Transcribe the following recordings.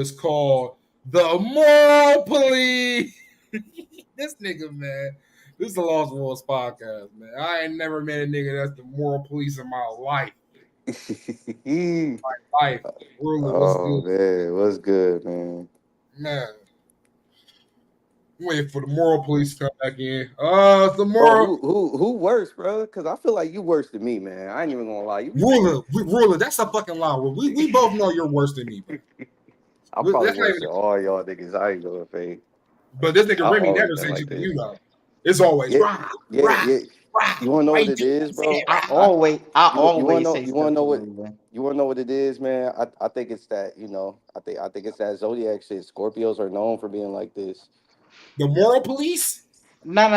is called the Moral Police. This nigga, man. This is the Lost Wolves podcast, man. I ain't never met a nigga that's the moral police in my life. Life. Ruler, what's Oh good? man, what's good, man? Man. Wait for the moral police to come back in. The Bro, moral who worse, bro? Because I feel like you worse than me, man. I ain't even gonna lie. You, ruler. That's a fucking lie. We both know you're worse than me, bro. I'm probably That's not worse even. than all y'all niggas. I ain't gonna fake. But this nigga I Remy always never been said like you to this. you though. It's always Yeah, rah, yeah, rah, yeah. rah. You wanna know Why what you it do is, that? Say bro? that, rah. You wanna know? say You wanna stuff know to what? Ruben. You wanna know what it is, man? I think it's that I think it's that zodiac shit. Scorpios are known for being like this. The moral police? No.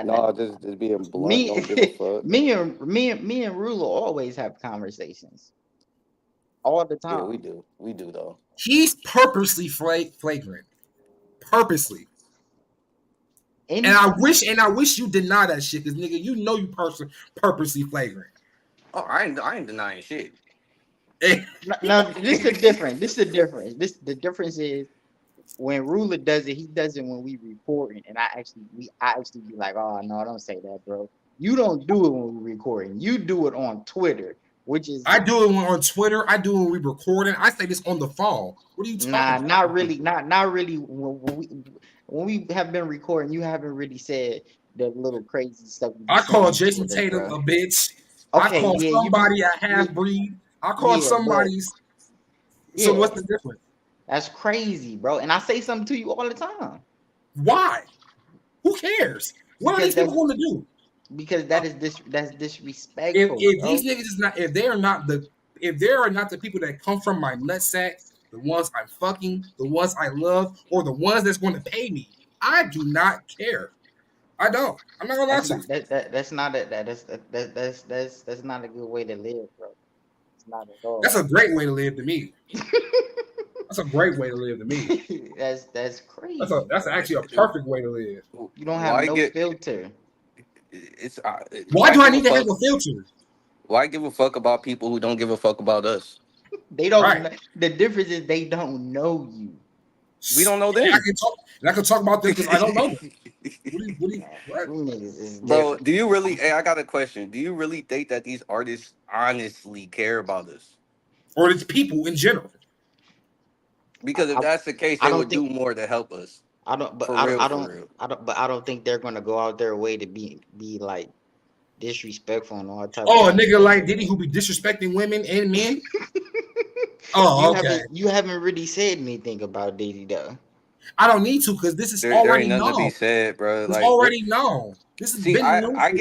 No, just being blunt. Me, Don't give a fuck. me and Ruler always have conversations all the Yeah, time. we do though. He's purposely flagrant. Purposely. And Any I wish you deny that shit, because nigga, you know you purposely flagrant. Oh, I ain't denying shit. no, this is the difference. This is the difference. The difference is when Ruler does it, he does it when we recording, and I actually be like, oh no, don't say that, bro. You don't do it when we recording. You do it on Twitter, which is I do it on Twitter. I do it when we recording. I say this on the phone. What are you talking about? not really, not really. When we have been recording, you haven't really said the little crazy stuff you be I saying call on Jason Twitter, Tatum bro. a bitch. I Okay, call yeah, you be, somebody a yeah, half breed. I call yeah, but somebody's. So yeah, what's the difference? that's crazy, bro. And I say something to you all the time Why? Who cares? What are because these people going to do? that's If disrespectful, if these bro. niggas is not, if they are not the people that come from my nutsack, the ones I'm fucking, the ones I love, or the ones that's going to pay me, I do not care. I don't. I'm not gonna lie That's to you. not that's not a that's not a good way to live, bro. It's not at That's all. a great way to live to me. That's a great way to live to me. That's crazy, That's bro. actually a perfect way to live. You don't have Why no get filter. it's Why why do I give a need to have fuck? a filter? Why give a fuck about people who don't give a fuck about us? They don't Right. know. The difference is they don't know you. We don't know And I them. can talk. And I can talk about them because I don't know them. What? You niggas is Bro, different. do you really? Hey, I got a question. Do you really think that these artists honestly care about us? Or it's people in general. I, Because if I, that's the case, I they don't would think do more to help us. I don't but For real, I for don't real. but I don't think they're gonna go out their way to be like disrespectful and all type of Oh, a other nigga stuff, like bro. Diddy who be disrespecting women and men. Oh, okay. You haven't really said anything about Diddy though. I don't need to because this is There ain't already nothing to be known. said, bro. It's Like what? already known. This has See, been known for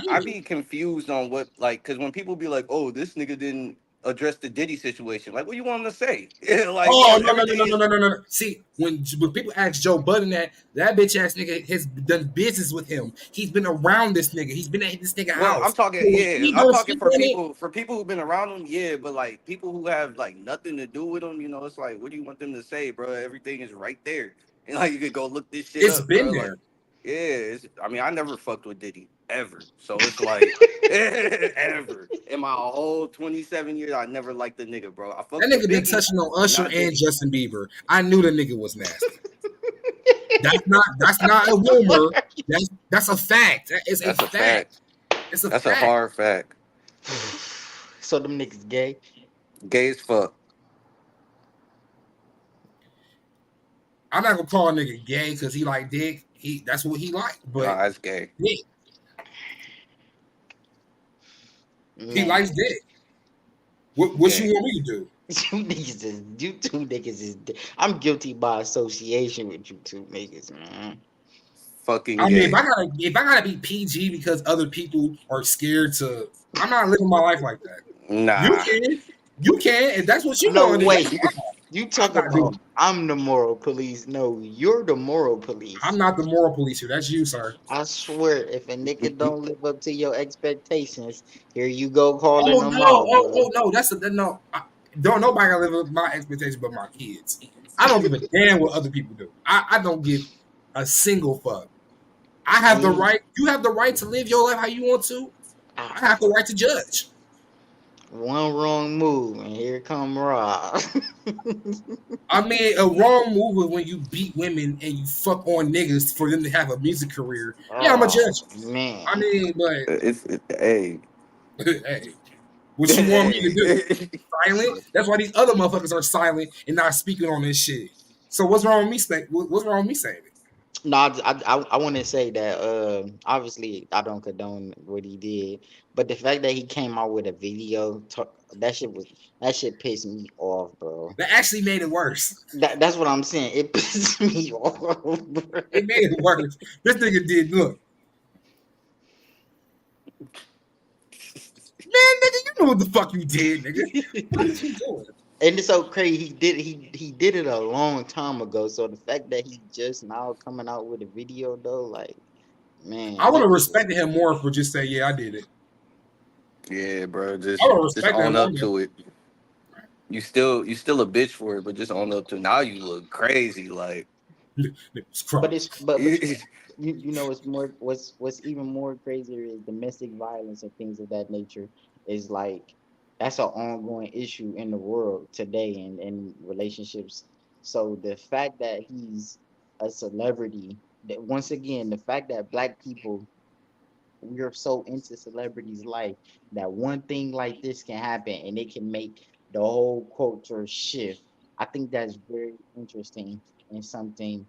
I years. be confused on what like because when people be like, "Oh, this nigga didn't address the Diddy situation," like, what you want him to say? Like, bro, Oh no no no everything no no is no no no! See, when people ask Joe Budden that bitch ass nigga has done business with him. He's been around this nigga. He's been at this nigga well. I'm house. talking, So when yeah, he I'm don't talking speak on it, for people who've been around him, yeah, but like people who have like nothing to do with him, you know, it's like, what do you want them to say, bro? Everything is right there, and like you could go look this shit it's up, been bro. Like, there. yeah, I mean, I never fucked with Diddy ever, so it's like ever in my whole 27 years, I never liked the nigga, bro. I That fucked with nigga been Biggie, touching on but Usher not and Diddy. Justin Bieber. I knew the nigga was nasty. That's not a rumor. That's a fact. That is a That's a fact. fact. It's a That's a fact. hard fact. So them niggas gay. Gay as fuck. I'm not gonna call a nigga gay because he like dick. That's what he like. But Nah, that's gay. dick, he Man, likes dick. What you Gay. want me to do? you two niggas is I'm guilty by association with you two niggas, man. Fucking I mean, gay. if I gotta be PG because other people are scared to, I'm not living my life like that. You Nah. can, you can, if that's what you No, want to do. wait. You I'm talk not doing about it. I'm the moral police. No, you're the moral I'm police. not the moral police here. That's you, sir. I swear, if a nigga don't live up to your expectations, here you go calling Oh them no, out, bro. no. No. Don't nobody gotta live up to my expectations but my kids. I don't give a damn what other people do. I don't give a single fuck. I have the And right. You have the right to live your life how you want to. I ah, have the right to judge. One wrong move, and here come Rob. I mean, a wrong move is when you beat women and you fuck on niggas for them to have a music career. Yeah, I'm a Oh judge. I man. mean, but Hey. hey, what you want me to do? Hey. Silent? That's why these other motherfuckers are silent and not speaking on this shit. So what's wrong with me saying? What's wrong with me saying it? No, I want to say that obviously I don't condone what he did, but the fact that he came out with a video, that shit pissed me off, bro. That actually made it worse. That's what I'm saying. It pissed me off, bro. It made it worse. This nigga did look. Man, nigga, you know what the fuck you did, nigga. What is you doing? And it's so crazy. He did it a long time ago. So the fact that he just now coming out with a video though, like, man, I would have respected him more for just saying, yeah, I did it. Yeah, bro. Just I would have respected own him up more. to it. You still a bitch for it, but just own up to it. Now you look crazy. Like Niggas but crunk. it's but you know it's more what's even more crazier is domestic violence and things of that nature is like that's an ongoing issue in the world today and in relationships. So the fact that he's a celebrity, that once again the fact that black people, we're so into celebrities' life that one thing like this can happen and it can make the whole culture shift. I think that's very interesting and something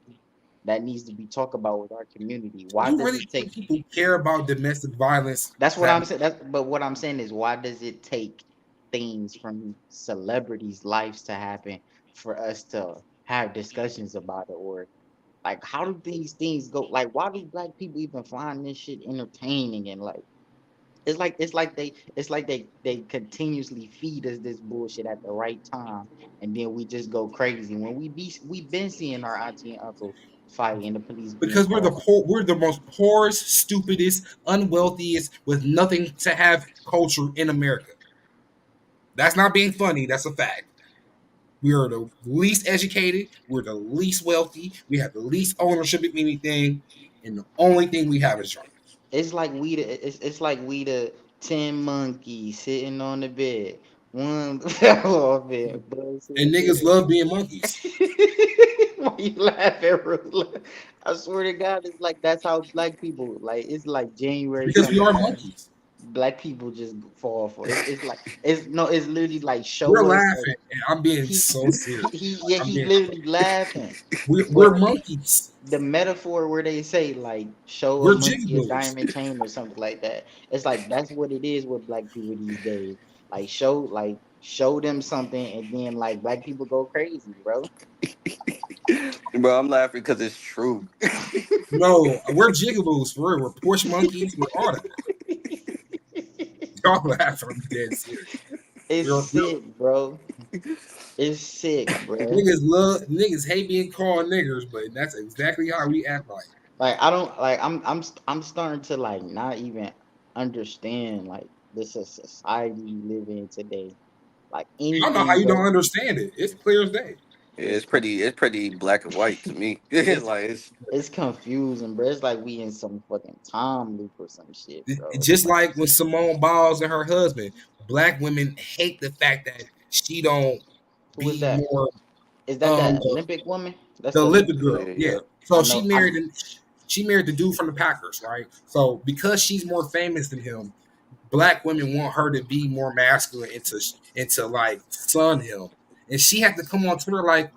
that needs to be talked about with our community. Why You does really it take? think people care about domestic violence? That's what That I'm saying. But what I'm saying is, why does it take things from celebrities' lives to happen for us to have discussions about it, or like how do these things go? Like, why do black people even find this shit entertaining and like? It's like they continuously feed us this bullshit at the right time, and then we just go crazy when we been seeing our auntie and uncle fight and the police being because called. we're the most poorest, stupidest, unwealthiest, with nothing to have culture in America. That's not being funny. That's a fact. We are the least educated. We're the least wealthy. We have the least ownership of anything, and the only thing we have is drunk. It's like we the 10 monkeys sitting on the bed. One fell off it, but And niggas love being monkeys why you laughing, Rula? I swear to God, it's like that's how black people like. It's like January because we coming are home. monkeys. Black people just fall for it. It's like it's no. It's literally like We're show us. laughing, and I'm being He so serious. yeah, I'm he being. literally laughing. We're But monkeys. the metaphor where they say like show a We're monkey a jigaboos. diamond chain or something like that, it's like that's what it is with black people these days. Show them something and then like black people go crazy, bro. bro, I'm laughing because it's true. No, we're jigaboos for real. We're porch monkeys. We're all that. Y'all laughing. I'm dead serious. It's We're sick, bro. It's sick, bro. niggas hate being called niggers, but that's exactly how we act like. Like I don't like I'm starting to like not even understand like this is society we live in today. Like I don't know how anything you don't goes. understand it. It's clear as day. It's It's pretty black and white to me. it's like it's confusing, bro. It's like we in some fucking time loop or some shit, bro. Just Like like when Simone Biles and her husband, black women hate the fact that she don't who is be that? more Is that um that Olympic woman? That's the the Olympic Olympic. girl. yeah, Yeah. yeah. I So know. I she married the dude from the Packers, right? So because she's more famous than him, black women want her to be more masculine into like son him. And she had to come on Twitter like,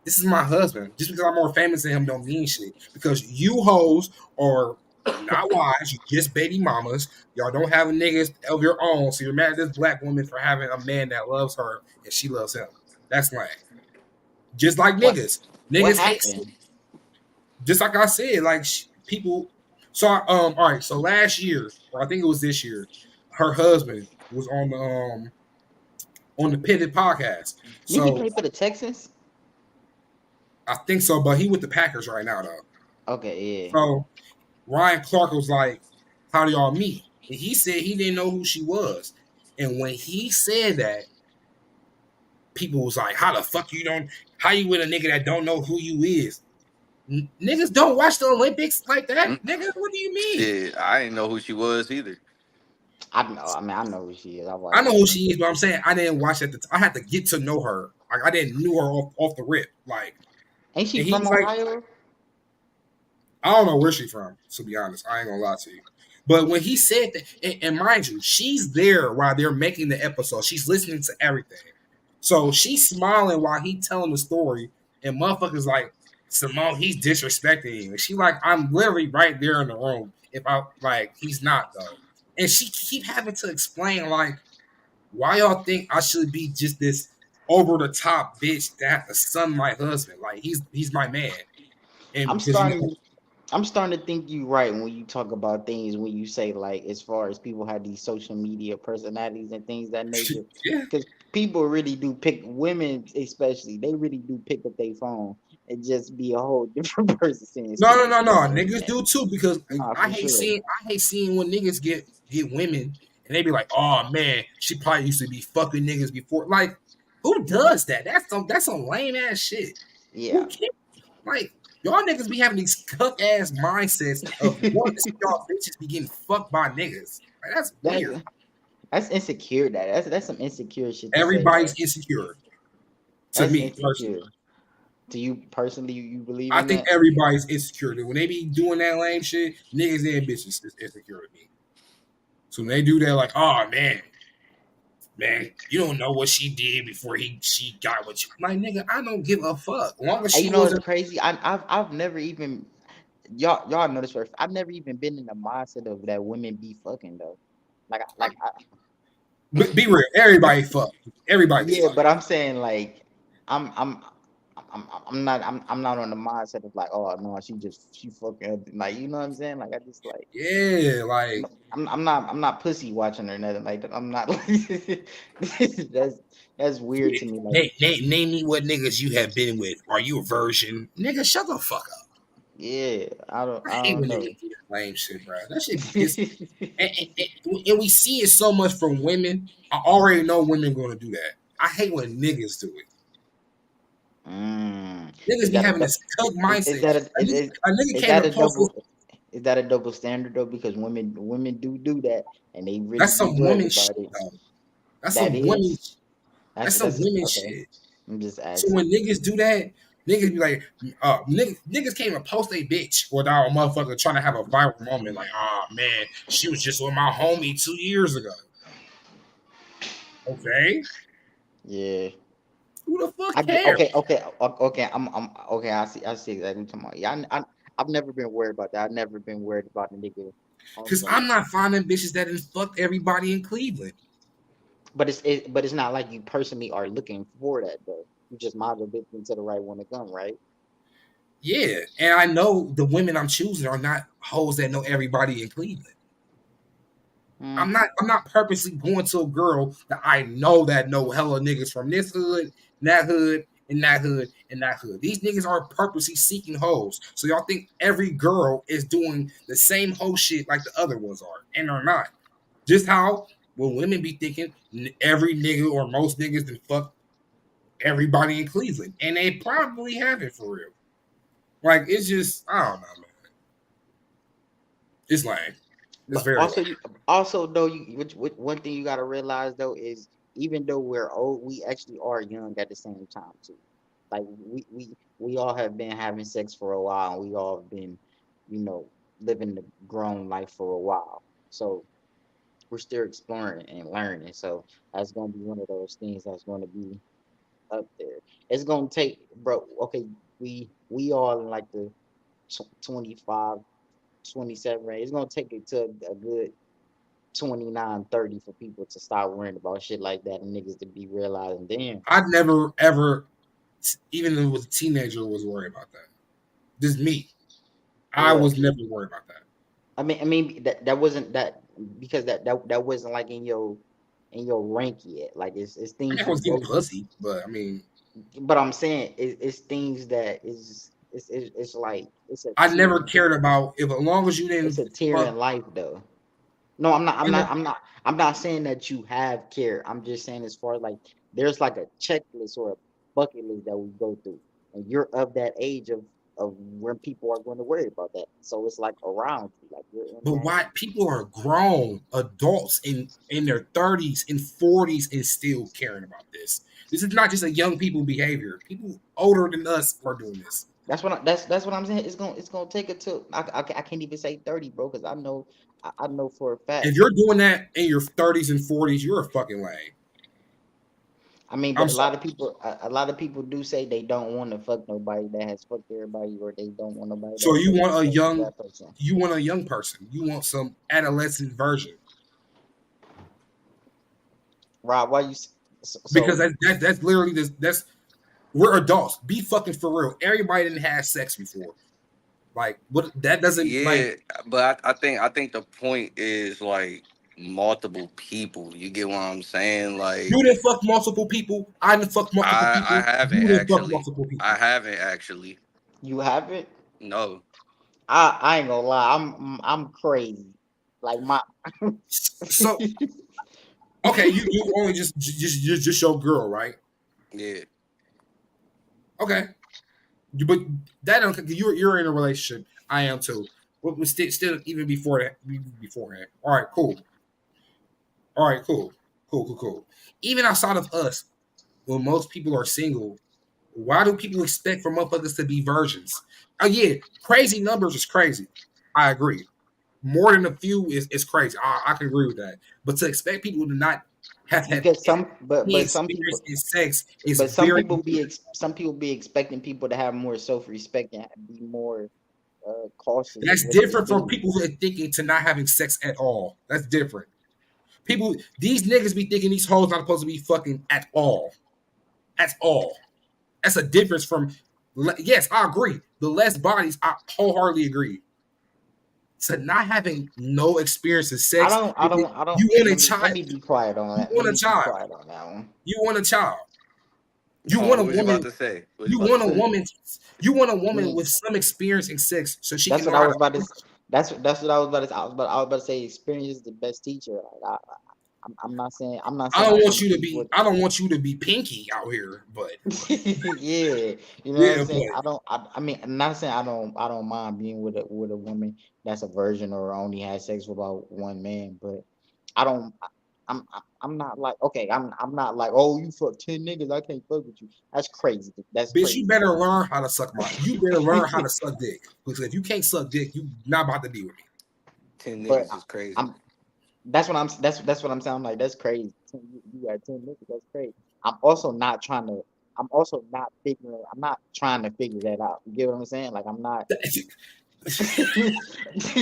this is my husband. Just because I'm more famous than him don't mean shit. Because you hoes are not wives, you just baby mamas. Y'all don't have niggas of your own. So you're mad at this black woman for having a man that loves her and she loves him. That's lame. Just like what niggas. what Niggas hate, happened? just like I said, like people. So all right. So last year, or I think it was this year, her husband was on the Pivot podcast. Did he So play for the Texans? I think so, but he with the Packers right now though. Okay, yeah. So Ryan Clark was like, "How do y'all meet?" And he said he didn't know who she was. And when he said that, people was like, "How the fuck you don't? How you with a nigga that don't know who you is?" Niggas don't watch the Olympics like that. Mm, Nigga, what do you mean? shit, I didn't know who she was either. I know. I mean, I know who she is. I I watched know her. who she is, but I'm saying I didn't watch at the. I had to get to know her. Like I didn't knew her off the rip. Like, Ain't she and from he's like, Ohio? I don't know where she's from. To be honest, I ain't gonna lie to you. But when he said that, and mind you, she's there while they're making the episode. She's listening to everything, so she's smiling while he telling the story. And motherfuckers like Simone, he's disrespecting you. And she like, I'm literally right there in the room. If I like, he's not though. And she keep having to explain like, why y'all think I should be just this over the top bitch that have to son my husband? Like he's my man. And I'm because you know, starting. I'm starting to think you right when you talk about things when you say like as far as people have these social media personalities and things that nature. yeah. Because people really do pick women, especially they really do pick up their phone and just be a whole different person saying No, no, stupid no, shit no. on the Niggas internet. do too because Nah, for sure. I hate seeing when niggas get women and they be like, oh man, she probably used to be fucking niggas before. Like, who does that? That's some lame ass shit. Yeah. Who cares? Like, y'all niggas be having these cuck ass mindsets of wanting to see y'all bitches be getting fucked by niggas. Like, that's That's weird. that's insecure. That's some insecure shit to say, bro. Everybody's insecure. To That's me personally, insecure. To you personally, you believe I in think that? everybody's insecure. When they be doing that lame shit, niggas and bitches is insecure to me. So when they do that, like, oh man, you don't know what she did before she got with you. Like, nigga, I don't give a fuck. As long as And she you know it's wasn't. crazy. I've never even y'all know this first. I've never even been in the mindset of that women be fucking though. Be real. Everybody fuck. Everybody's Yeah, fucking. but I'm saying like I'm I'm I'm not on the mindset of like, oh no, she fucking up. Like, you know what I'm saying? Like I just like Yeah, like I'm not pussy watching or nothing like that. I'm not like that's weird to me. Like, name me what niggas you have been with. Are you a virgin? Nigga, shut the fuck up. yeah, I I hate don't when know. niggas do that lame shit, bro. That shit be pissing. And we see it so much from women. I already know women gonna do that. I hate when niggas do it. Mm. Niggas Is be that a having this cuck is mindset. that A nigga is came that to a post this. is that a double standard though? Because women do that and they really That's be some bugged woman about shit, it. though. That's That some women. is That's some that's women okay. shit. I'm just So asking. when niggas do that, niggas be like, niggas came and post a bitch without a motherfucker trying to have a viral moment. Like, oh man, she was just with my homie 2 years ago. Okay, Yeah. who the fuck I get cares? okay. I'm okay. I see exactly what you're talking about. Yeah, I've never been worried about that. I've never been worried about a nigga on Because some. I'm not finding bitches that done fucked everybody in Cleveland. But but it's not like you personally are looking for that though. You just might as well dip into the right one to come, right? Yeah, and I know the women I'm choosing are not hoes that know everybody in Cleveland. Mm. I'm not purposely going to a girl that I know that know hella niggas from this hood, that hood, and that hood, and that hood. These niggas are purposely seeking hoes. So y'all think every girl is doing the same hoe shit like the other ones are, and they're not. Just how when women be thinking every nigga or most niggas that fuck everybody in Cleveland, and they probably have it for real. Like it's just I don't know, man. It's lame. It's But very lame. also though, which one thing you gotta realize though is even though we're old, we actually are young at the same time too. Like we all have been having sex for a while. And we all have been, you know, living the grown life for a while. So we're still exploring and learning. So that's gonna be one of those things that's gonna be up there. It's gonna take, bro. Okay, we all in like the 25, 27 range. It's gonna take it to a good 29, 30 for people to stop worrying about shit like that and niggas to be realizing, damn. I'd never ever, even when I was a teenager, was worried about that. Just me. I What? was never worried about that. I mean that wasn't that because that wasn't like in your rank yet. Like it's I mean, things I you was getting go through. pussy, but I mean, But I'm saying it's things that is it's like I never cared about if as long as you it's didn't a tier fuck. in life though. No, I'm not. I never, I'm not saying that you have care. I'm just saying as far as like there's like a checklist or a bucket list that we go through, and you're of that age of of when people are going to worry about that. So it's like around you, like you're in But that. why people are grown adults in their 30s and 40s and still caring about this? This is not just a young people behavior. People older than us are doing this. That's what I'm saying. It's gonna take it to I can't even say 30, bro, because I know for a fact. If you're doing that in your 30s and 40s, you're a fucking lame. I mean, I'm but sorry. a lot of people do say they don't want to fuck nobody that has fucked everybody, or they don't want nobody So that you fucked want a young, that person. you want a young person. You want some adolescent version Rob, why you because so that's literally this. That's we're adults. Be fucking for real. Everybody didn't have sex before. Like what? That doesn't like. Yeah, but I think the point is like multiple people. You get what I'm saying? Like You didn't fuck multiple people. I didn't fuck multiple I people. haven't You didn't fuck actually. multiple I people. haven't actually. you haven't? No. I ain't gonna lie, I'm crazy. Like my So okay, you only just your girl, right? Yeah. Okay, but that don't you're in a relationship. I am too. But still even before that, even beforehand. All right, cool. All right, cool. Even outside of us, when most people are single, why do people expect for motherfuckers to be virgins? Oh yeah, crazy numbers is crazy. I agree. More than a few is crazy. I can agree with that. But to expect people to not have had because any but some people experience in sex is but very some people be expecting people to have more self respect and be more cautious of that's what they different from do. people who are thinking to not having sex at all. That's different. People, these niggas be thinking these hoes not supposed to be fucking at all. At all. That's a difference from. Yes, I agree. The less bodies, I wholeheartedly agree. To not having no experience in sex, I don't. you want a Let child. me be quiet on You that. Let want a me be child. quiet on that one. You want a child. You Hold on, want a what was you about woman. to say? What was you You about to want a say? woman. You want a woman Me. with some experience in sex, so she can That's know what I how was to. about to. That's what I was about to. I was about to say. Experience is the best teacher. Like I'm not saying. I I don't want can't you to teach be. what. I don't want you to be pinky out here, but Yeah, you know what I'm yeah, saying. but I don't. I mean, I'm not saying I don't. I don't mind being with a woman that's a virgin or only had sex with about one man, but I don't. I'm not like okay. I'm not like oh you fuck 10 niggas. I can't fuck with you. That's crazy. That's bitch, you crazy. better learn how to suck my. You better learn how to suck dick because if you can't suck dick, you not about to be with me. 10 But niggas is crazy. I'm that's what I'm saying. Like that's crazy. You got 10 niggas. That's crazy. I'm also not trying to. I'm also not figuring. I'm not trying to figure that out. You get what I'm saying? Like I'm not.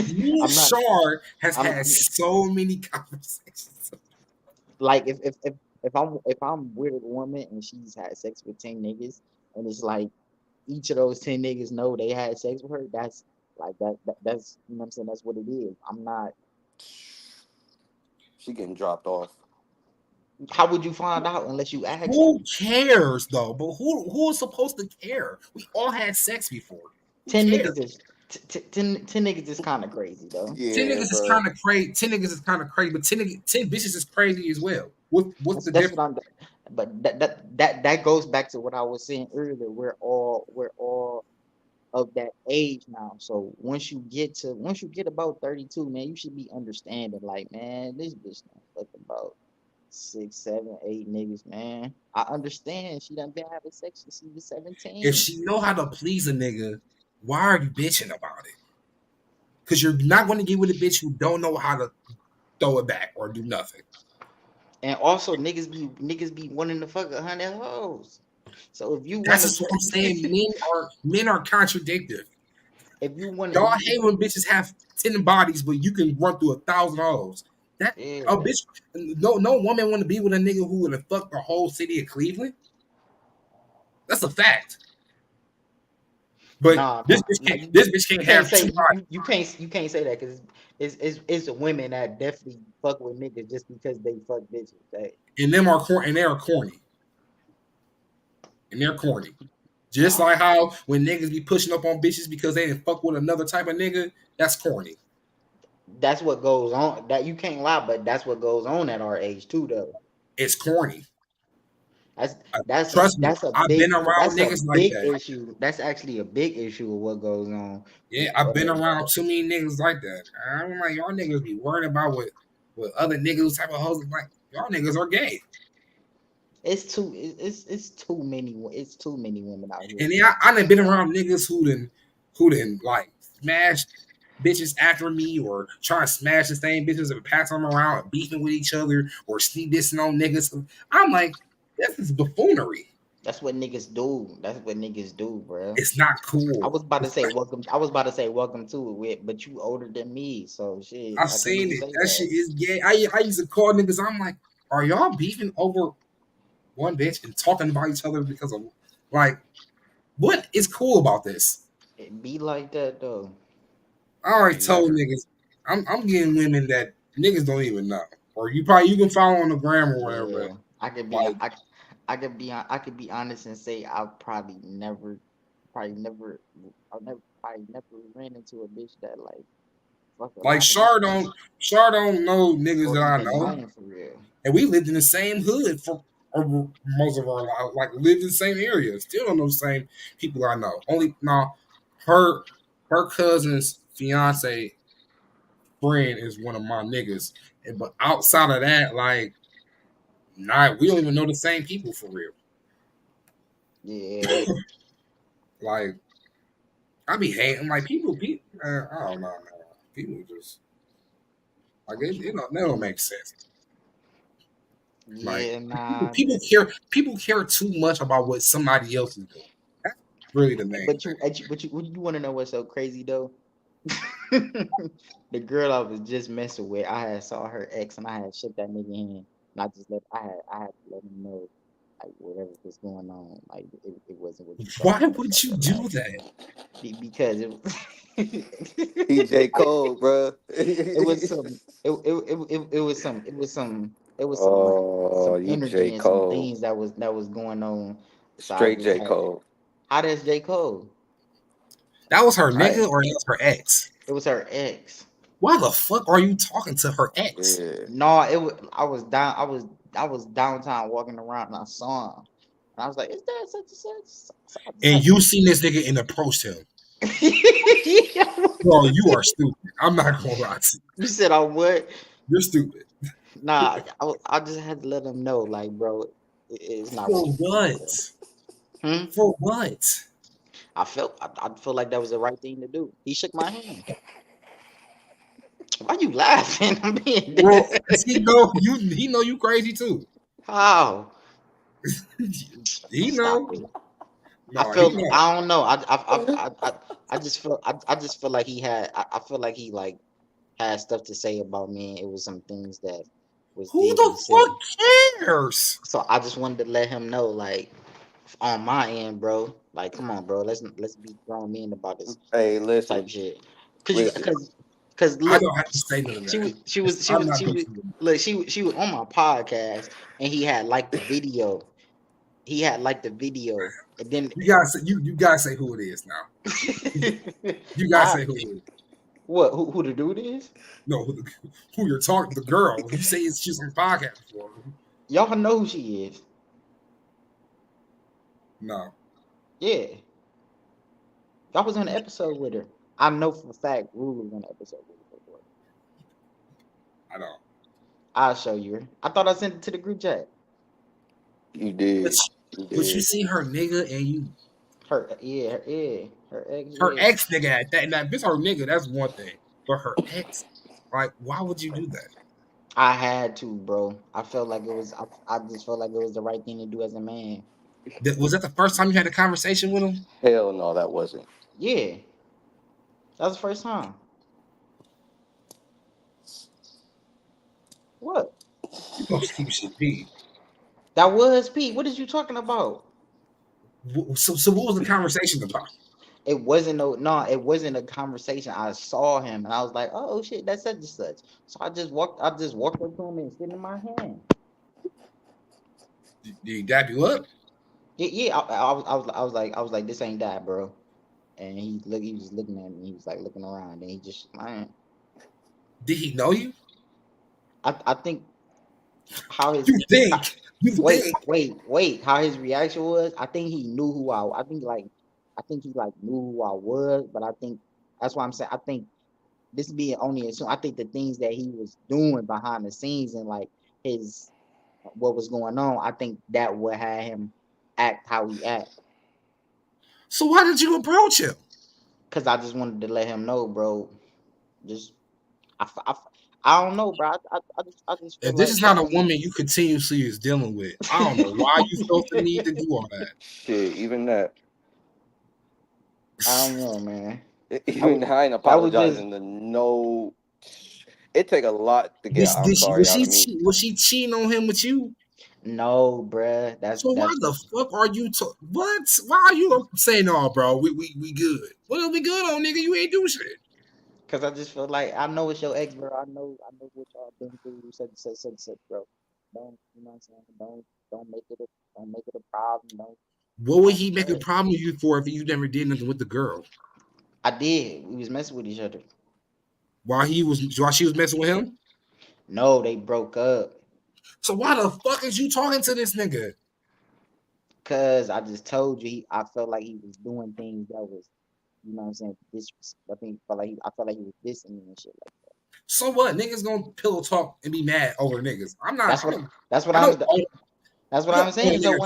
Me and I'm not. Shar has had I'm so many conversations. like if I'm with a woman and she's had sex with 10 niggas and it's like each of those 10 niggas know they had sex with her. That's like that's you know what I'm saying. That's what it is. I'm not. She getting dropped off. How would you find out unless you asked her? Who cares though? But who is supposed to care? We all had sex before. Who 10 niggas cares? is 10 niggas is kind of crazy though. Ten Yeah, niggas is bro. kind of crazy. 10 niggas is kind of crazy, but 10 bitches is crazy as well. What's the That's what difference? I'm. But that goes back to what I was saying earlier. We're all of that age now. So once you get about 32, man, you should be understanding. Like, man, this bitch done fucked about 6, 7, 8 niggas, man. I understand. She done been having sex since she was If 17. she know how to please a nigga, why are you bitching about it? Because you're not going to get with a bitch who don't know how to throw it back or do nothing. And also, niggas be wanting to fuck 100 hoes. So if you That's want just what I'm saying. to, Men are contradictive. if you want, Y'all hate when bitches have 10 bodies, but you can run through 1,000 hoes. That a yeah. bitch, no woman want to be with a nigga who would have fucked the whole city of Cleveland. That's a fact. But Nah. this bitch You can't can't have say two bodies. you can't say that because it's women that definitely fuck with niggas just because they fuck bitches. And them are corny, and they are corny, and they're corny. Just Nah, like how when niggas be pushing up on bitches because they didn't fuck with another type of nigga, that's corny. that's what goes on. That you can't lie, but that's what goes on at our age too, though. It's corny. That's I- that's a Trust me, I've been around niggas like big that. issue. That's actually a big issue of what goes on. Yeah, I've been around too many niggas like that. I'm like, y'all niggas be worried about what other niggas type of hoes is like. Y'all niggas are gay. It's too many. It's too many women out here. And yeah, I done been around niggas who done like smash bitches after me or trying to smash the same bitches and pass them around beefing with each other or sneak dissing on niggas. I'm like, this is buffoonery. That's what niggas do. That's what niggas do, bro. It's not cool. I was about to say welcome. I was about to say welcome to it, but you older than me, so shit. I've seen it. That shit is gay. I used to call niggas. I'm like, are y'all beefing over one bitch and talking about each other because of like, what is cool about this? It be like that though. I already told niggas, I'm getting women that niggas don't even know, or you can follow on the gram or whatever. Yeah, I could be Like- I could be honest and say I've probably never ran into a bitch that like fuck a lot Like of Shar niggas. don't know niggas Or that I even know, known for real. and we lived in the same hood for most of our life. Like lived in the same area. Still don't know the same people I know. Only now, her cousin's fiance friend is one of my niggas, but outside of that, like, nah, we don't even know the same people for real. Yeah. Like, I be hating like people. I don't know, man. People just like it don't make sense. Like, Yeah, nah. People care too much about what somebody else is doing. That's really the main. But you want to know what's so crazy though? The girl I was just messing with, I had saw her ex and I had shook that nigga in, and I had to let him know like whatever was going on, like it wasn't what you thought. Why would you do that? Because it was DJ Cole, bro. it was some it was some Oh, some you energy J. and some Cole. things that was going on. So I Straight just J. had- Cole. How does J. Cole? That was her Right. nigga or that was her ex? It was her ex. Why the fuck are you talking to her ex? Yeah. No, it was. I was downtown walking around and I saw him. And I was like, "Is that such and such?" And you seen this nigga and approached him. Bro, you are stupid. I'm not gonna lie to you. You said I would. You're stupid. Nah, I just had to let him know, like, bro, it's not. For what? Hmm? For what? I feel like that was the right thing to do. He shook my hand. Why you laughing? I'm being Bro, 'cause he know you crazy too. How? He Stop know. it. No, I feel. he know. I don't know. I just feel. I just feel like he had. I feel like he like had stuff to say about me. And it was some things that was. Who did the and said. fuck cares? So I just wanted to let him know, like, on my end, bro. Like, come on, bro. Let's be grown men about this Hey, listen. type shit. Listen. Cause I look, don't have to say none of that. she was I'm not gonna do look, she was on my podcast and he had liked the video. He had liked the video, and then You guys say who it is now. You guys say who it is. What? Who the dude is? No, who you're talking? The girl. You say she's on podcast for. Y'all know who she is. No, Yeah. Y'all was on the episode with her. I know for a fact Rue was on the episode with her before. I don't. I'll show you her. I thought I sent it to the group chat. You did. But you see her nigga and you Her ex. her yeah. ex nigga at that. Now, if it's her nigga, that's one thing. But her ex, like, why would you do that? I had to, bro. I felt like it was. I just felt like it was the right thing to do as a man. Was that the first time you had a conversation with him? Hell no, that wasn't. Yeah. That was the first time. What? You supposed to keep shit P. That was Pete. What is you talking about? So what was the conversation about? It wasn't it wasn't a conversation. I saw him and I was like, oh shit, that's such and such. So I just walked up to him and sitting in my hand. Did he dap you up? Yeah, I was like, this ain't that, bro. And he was looking at me, he was like looking around, and he just man. Did he know you? I think how his You think? You wait. How his reaction was? I think he knew who I. I think he like knew who I was, but I think that's why I'm saying. I think this being only assumed. I think the things that he was doing behind the scenes and like his what was going on. I think that would have him act how he act. So why did you approach him? Cause I just wanted to let him know, bro. Just I don't know, bro. I just feel If this like is not a woman you continuously is dealing with, I don't know why you felt the need to do all that. Shit, even that. I don't know, man. Even I ain't That was just apologizing to no. It take a lot to get I'm sorry out of me. Was she cheating on him with you? no, bruh. So why the fuck are you what? Why are you saying no, bro? We good. What are we good on, nigga? You ain't do shit. Cause I just feel like I know it's your ex, bro. I know what y'all been through. Such, bro. Don't you know what I'm saying? Don't make it a problem. Don't. What would he make a problem with you for if you never did nothing with the girl? I did. We was messing with each other. While she was messing with him? No, they broke up. So why the fuck is you talking to this nigga? Cause I just told you, I felt like he was doing things that was, you know what I'm saying, I felt like he was dissing me and shit like that. So what? Niggas gonna pillow talk and be mad over niggas. I'm not. That's what I'm saying. So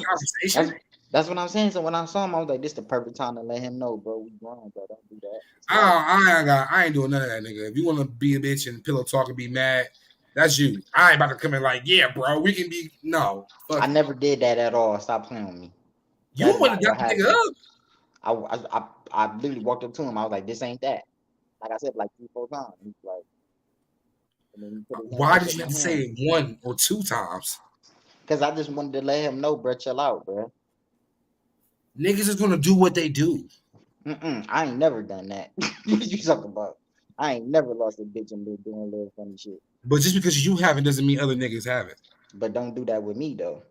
that's what I'm saying. So when I saw him, I was like, "This the perfect time to let him know, bro. We grown, bro. Don't do that." I ain't doing none of that, nigga. If you want to be a bitch and pillow talk and be mad, that's you. I ain't about to come in like, yeah, bro, we can be. No, I never did that at all. Stop playing with me. You would have got the nigga up. I literally walked up to him. I was like, "This ain't that." Like I said, like 3-4 times. He's like, why did you have to say it 1 or 2 times? Because I just wanted to let him know, bro. Chill out, bro. Niggas is gonna do what they do. I ain't never done that. What you talking about? I ain't never lost a bitch and been doing little funny shit. But just because you haven't doesn't mean other niggas haven't. But don't do that with me though.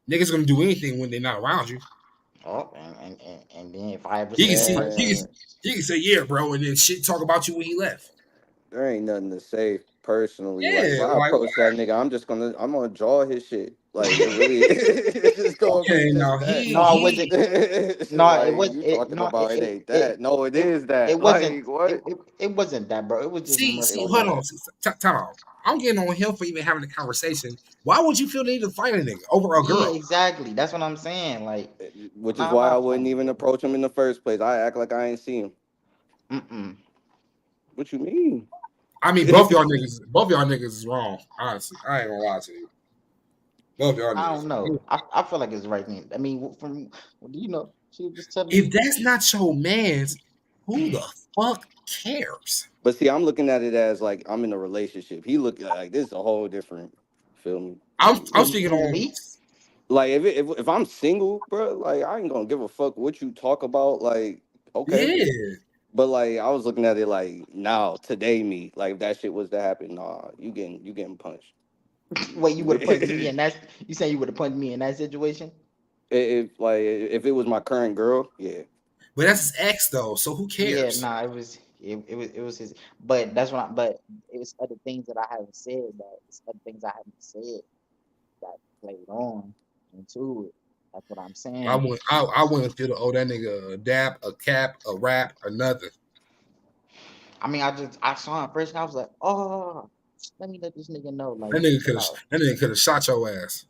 Niggas gonna do anything when they're not around you. Oh, and then if I ever he can say yeah, bro, and then shit talk about you when he left. There ain't nothing to say personally. Yeah, like if I approach that nigga, I'm gonna draw his shit. Like it really it's just gonna be just that. It ain't that. No, it is that. It wasn't. Like, what? It wasn't that, bro. It was just hold on. Time out. I'm getting on him for even having a conversation. Why would you feel the need to fight a nigga over a girl? Yeah, exactly. That's what I'm saying. Like, which is why I wouldn't even approach him in the first place. I act like I ain't see him. What you mean? I mean, both y'all niggas is wrong. Honestly, I ain't gonna lie to you. Both y'all niggas. I don't know. I feel like it's the right thing. I mean, she was just telling me. If that's not your man's, who the fuck cares? But see, I'm looking at it as like I'm in a relationship. He look like this is a whole different. Feel me? I'm speaking on me. Like if I'm single, bro, like I ain't gonna give a fuck what you talk about. Like, okay, yeah. But like I was looking at it like now today, me like if that shit was to happen, nah, you getting punched. Wait, you would have punched me in that? You saying you would have punched me in that situation? If it was my current girl, yeah. But that's his ex though, so who cares? Yeah, nah, it was his. But that's what. But it was other things that I haven't said. That played on into it. That's what I'm saying. I wouldn't feel to owe that nigga a dap, a cap, a rap, or nothing. I mean, I saw him first and I was like, oh, let me let this nigga know. Like that nigga could have shot your ass.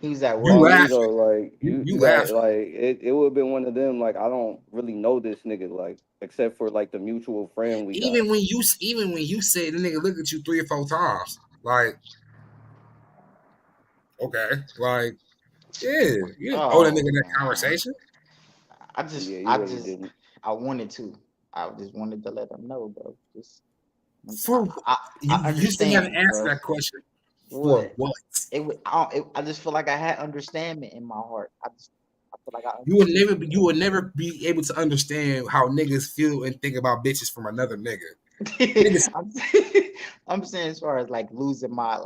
He was at work. Like you laughed. Like it would have been one of them. Like I don't really know this nigga. Like except for like the mutual friend we even got. when you said the nigga look at you 3 or 4 times, like okay, like yeah, you didn't owe that nigga that conversation. I wanted to. I just wanted to let him know, bro. Just you still haven't answered that question. For what? I just feel like I had understanding in my heart. I feel like you would never be able to understand how niggas feel and think about bitches from another nigga. I'm saying as far as like losing my,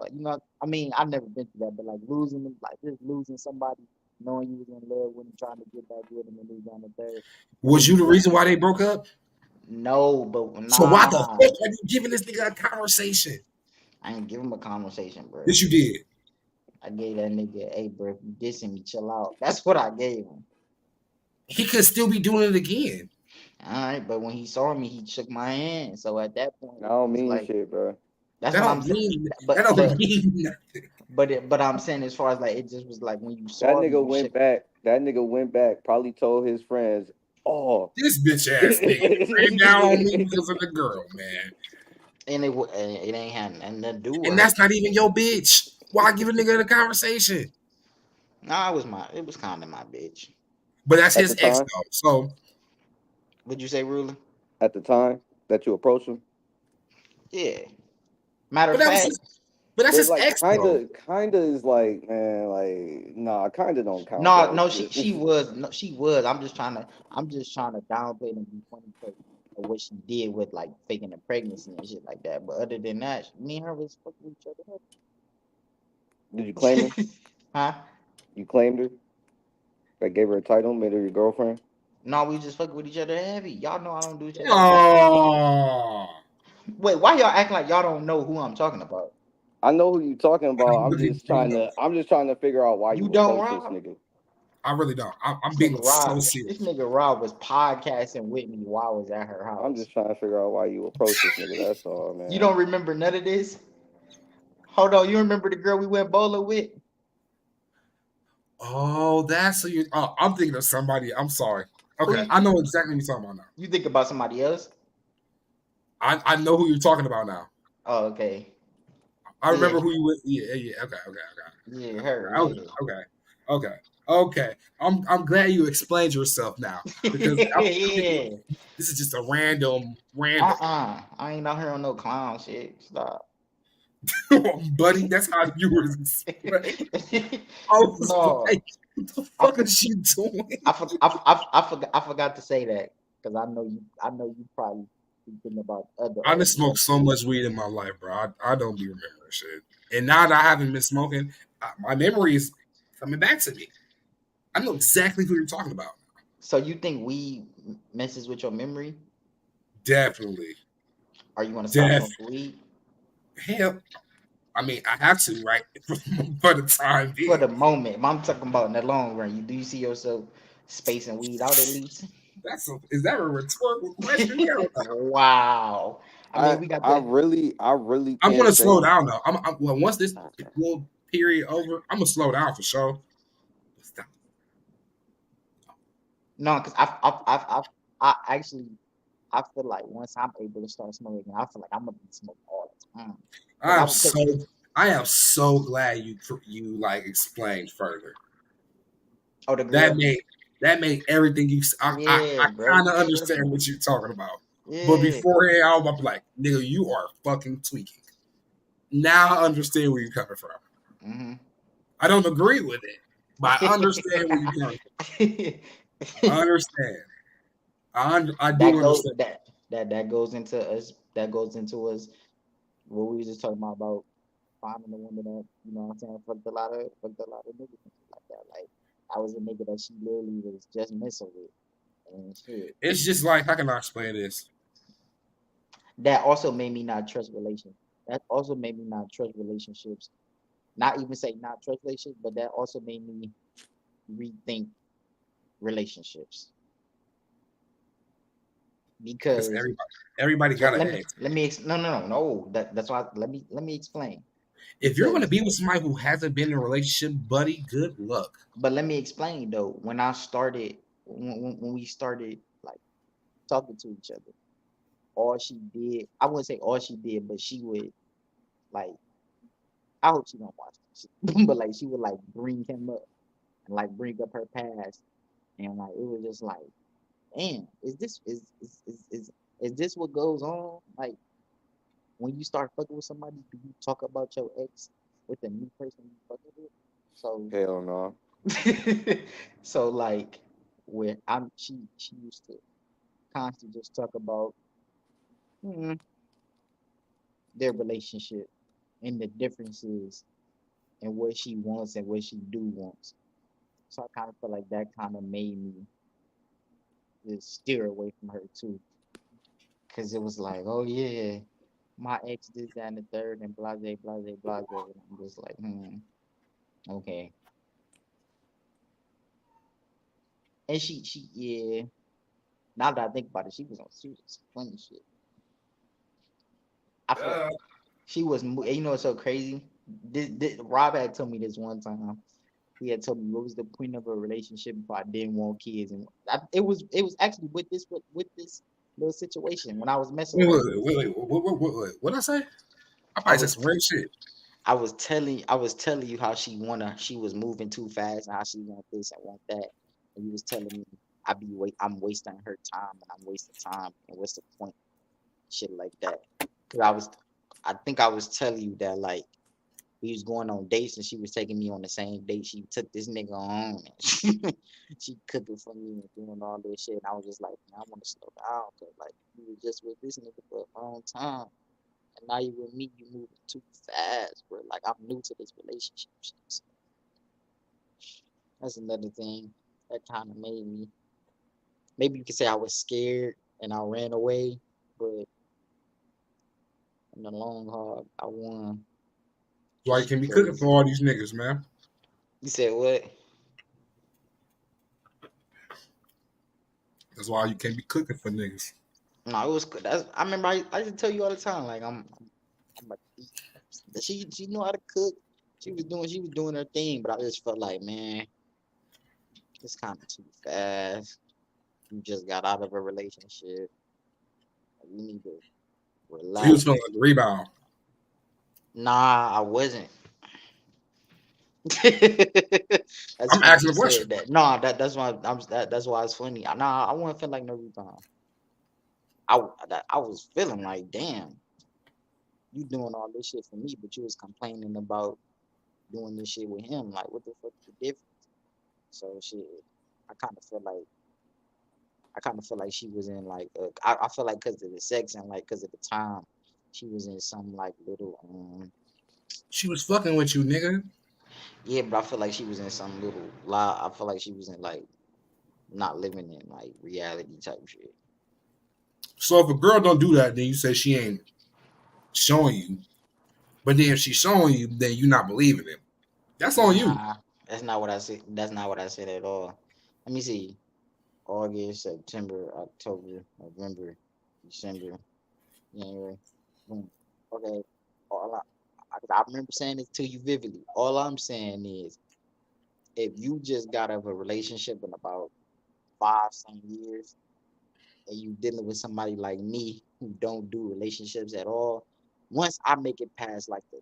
I mean, I've never been through that, but like just losing somebody, knowing you was in love with him, trying to get back with him and lose on the third. Was you the reason why they broke up? No, but nah. So why the fuck are you giving this nigga a conversation? I ain't give him a conversation, bro. Yes, you did. I gave that nigga, hey, bro, if you dissing me, chill out. That's what I gave him. He could still be doing it again. All right, but when he saw me, he shook my hand. So at that point, I don't it's mean like shit, bro. that's That what I'm don't saying. mean that But don't mean nothing. but I'm saying as far as like it just was like when you That saw me, nigga you went shook. back. That nigga went back. Probably told his friends, "Oh, This bitch ass nigga ran down on me because of the girl, man. And it ain't had nothing to do with And her. that's not even your bitch. Why give a nigga the conversation? Nah, it was kind of my bitch. But that's at the his ex time, though. So, Would you say, Ruler? at the time that you approached him." Yeah. Matter but of that was fact, his, but that's But his like ex though. kinda is like, man, like nah, kinda don't count, no, bro. no, she was, no, she was. I'm just trying to downplay and be funny because of what she did with like faking a pregnancy and shit like that. But other than that, me and her was fucking each Did you claim her? other. Huh? You claimed her? That gave her a title, made her your girlfriend? No, we just fucking with each other heavy. Y'all know I don't do shit like that. Oh, Wait, why y'all acting like y'all don't know who I'm talking about? I know who you talking I about. really don't know. I'm just trying to figure out why You you don't, approached this Rob? nigga. I really don't. I'm This being nigga so Rob, this serious. nigga Rob was podcasting with me while I was at her I'm house. just trying to figure out why you approached this nigga. That's all, You man. don't remember none of this? Hold on, you remember the girl we went bowling with? Oh, that's who you. Oh, I'm thinking of somebody. I'm sorry. Who Okay, you, I know exactly what you're talking about now. you think about somebody else? I know who you're talking about now. Oh, okay. I Yeah, remember who you were. Yeah, yeah. Okay, yeah, her, okay, yeah. okay, okay, okay. I'm glad you explained yourself now because I'm thinking Yeah. this is just a random, I ain't out here on no clown shit. Stop. buddy. That's how you were. I was No, like, what the I, fuck is you doing? I forgot to say that because I know you probably thinking about other I done old smoked so much weed in my life, bro. I don't be remembering shit. And now that I haven't been smoking, my memory is coming back to me. I know exactly who you're talking about. So you think weed messes with your memory? Definitely. Or you want to stop Death. smoking weed? Hell, I mean, I have to, right? For the time For being. the moment, I'm talking about in the long run. Do you see yourself spacing weed out at least? Is that a rhetorical question? Hell no. Wow. I mean, we got the I really I'm can't gonna slow say. down though. Well, once this little period over, I'm gonna slow down for sure. Stop. no, because I actually I feel like once I'm able to start smoking, I feel like I'm gonna be smoking all the time. Because I'm cause, so I am so glad you like explained further. oh the That girl, made that made everything I yeah, bro, kind you of understand tripping, what you're talking about. But yeah. beforehand, I was like, nigga, you are fucking tweaking. Now I understand where you're coming from. Hmm. I don't agree with it, but I understand where you're coming from. I understand. I do that goes understand. that goes into us. That goes into us. What we was just talking about finding a woman that what I'm saying fucked a lot of niggas and shit like that. Like I was a nigga that she literally was just messing with and shit. It's just like, how can I explain this? That also made me not trust relations. That also made me not trust relationships. Not even say not trust relationships, but that also made me rethink relationships Because because everybody got an ex. no no. That's why let me explain If you're gonna because be with somebody who hasn't been in a relationship, buddy, good luck. but let me explain though. When I started when we started like talking to each other, all she did I wouldn't say all she did, but she would like I hope she don't watch this, but like she would like bring him up and like bring up her past, and like it was just like, damn, is this what goes on? Like when you start fucking with somebody, do you talk about your ex with the new person you fucking with? So Hell no. so like where she used to constantly just talk about mm, their relationship and the differences and what she wants and what she do wants. So I kind of feel like that kind of made me just steer away from her too, because it was like, oh yeah, my ex did that and the third and blase blase blase, and I'm just like, hmm. Okay. And yeah. Now that I think about it, she was some funny shit. I feel like Uh, she was, you know, what's so crazy. Rob had told me this one time. He had told me what was the point of a relationship if I didn't want kids, and it was actually with this little situation when I was messing wait, with her. wait, wait, what did I say? I I probably said was some real shit. I was telling you how she was moving too fast and how she want this and want that, and you was telling me I'm wasting her time and I'm wasting time and what's the point, shit like that. Cause I think I was telling you that like we was going on dates and she was taking me on the same date. She took this nigga on and she cooking for me and doing all this shit. And I was just like, man, I want to slow down because like you was just with this nigga for a long time. And now you with me, you moving too fast, bro. Like I'm new to this relationship shit. So that's another thing that kind of made me. Maybe you could say I was scared and I ran away, but in the long haul, I won That's why because you she can be cooking for crazy. all these niggas, man. You said what? That's why you can't be cooking for niggas. No, it was good. I remember I used to tell you all the time, like I'm a, she knew how to cook. She was doing her thing, but I just felt like, man, it's kind of too fast. You just got out of a relationship. Like, you need to So he was relax. feeling like the rebound. Nah, I wasn't. That's I'm funny asking you the question. said that. Nah, that's why it's funny. Nah, I wasn't feel like no rebound. I was feeling like, damn, you doing all this shit for me, but you was complaining about doing this shit with him. Like, what the fuck is the difference? So shit, I kind of feel like I kind of feel like she was in like I feel like because of the sex and like because of the time, she was in some like little She was fucking with you, nigga. yeah, but I feel like she was in some little lie. I feel like she was in like not living in like reality type shit. So if a girl don't do that, then you say she ain't showing you. But then if she's showing you, then you not believing it. That's on you. Nah, that's not what I said. That's not what I said at all. Let me see. August, September, October, November, December, January. Boom. Okay. All I remember saying this to you vividly. All I'm saying is if you just got out of a relationship in about 5 some years and you dealing with somebody like me who don't do relationships at all, once I make it past like the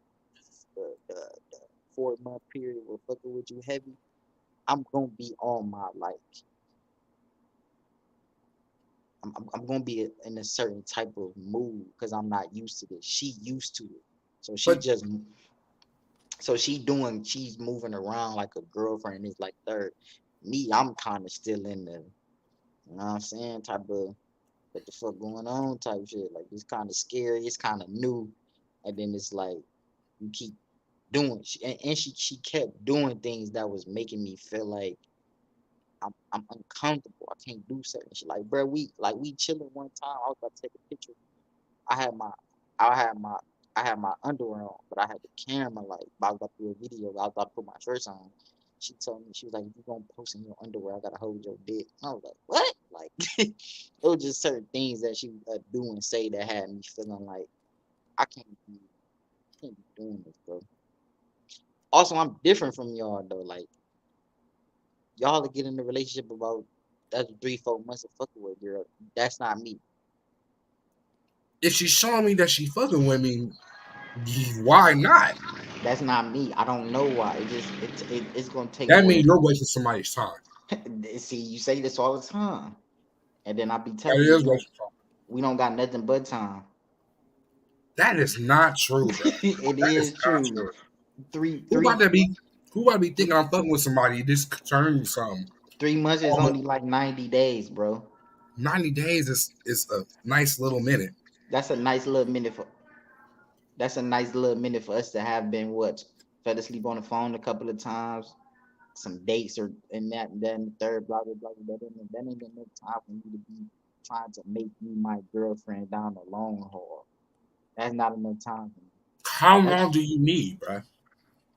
4 month period where fucking with you heavy, I'm gonna be on my like I'm gonna be in a certain type of mood because I'm not used to this. She used to it, so But she's moving around like a girlfriend is like third. Me, I'm kind of still in the, you know what I'm saying, type of what the fuck going on type shit. Like it's kind of scary, it's kind of new, and then it's like you keep doing, and she kept doing things that was making me feel like I'm uncomfortable. I can't do certain shit. Like, bro, we chilling one time. I was about to take a picture. I had my, I had my, I had my underwear on, but I had the camera like. I was about to do a video. I was about to put my shirts on. She told me she was like, "If you gonna post in your underwear, I gotta hold your dick." I was like, "What?" Like, it was just certain things that she do and say that had me feeling like I can't be doing this, bro. Also, I'm different from y'all though. Like, y'all to get in a relationship about that's 3 4 months of fucking with girl. That's not me. if she's showing me that she fucking with me, why not? That's not me. I don't know why. It's gonna take That more means than you're wasting somebody's time. see. You say this all the time, and then I be That telling you is wasting time. we don't got nothing but time. That is not true, bro. It That is is not true. true. Three Who about three to be who about to be th- thinking I'm fucking with somebody? This turn me something. 3 months is Almost only like 90 days, bro. 90 days is a nice little minute. That's a nice little minute for that's a nice little minute for us to have been what fell asleep on the phone a couple of times, some dates or and that and then the third blah blah blah. That ain't enough time for me to be trying to make you my girlfriend down the long haul. That's not enough time for me. How That's long do you need, bro?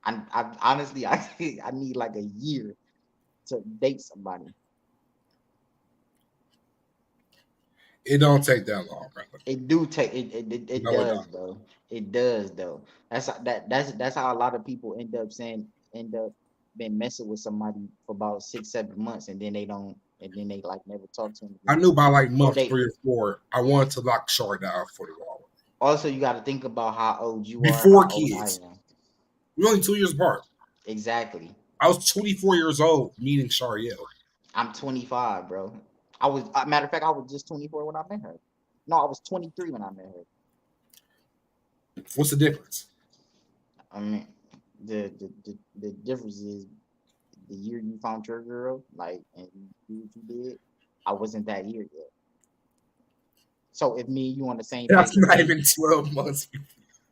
I honestly, I need like a year to date somebody. It don't take that long, brother. It do take it No, it does don't. though. It does though. That's how a lot of people end up been messing with somebody for about 6 7 months and then they don't and then they like never talk to them I again. knew by like Or month they 3 or 4, I wanted to lock Short down for the wall. also you got to think about how old you are, Before how old I kids, am. we're only 2 years apart. Exactly. I was 24 years old meeting Shariel. I'm 25, bro. Matter of fact, I was just 24 when I met her. No, I was 23 when I met her. What's the difference? I mean, the difference is the year you found your girl, like, and you do what you did. I wasn't that year yet. So if me and you on the same That's pace, not even 12 months.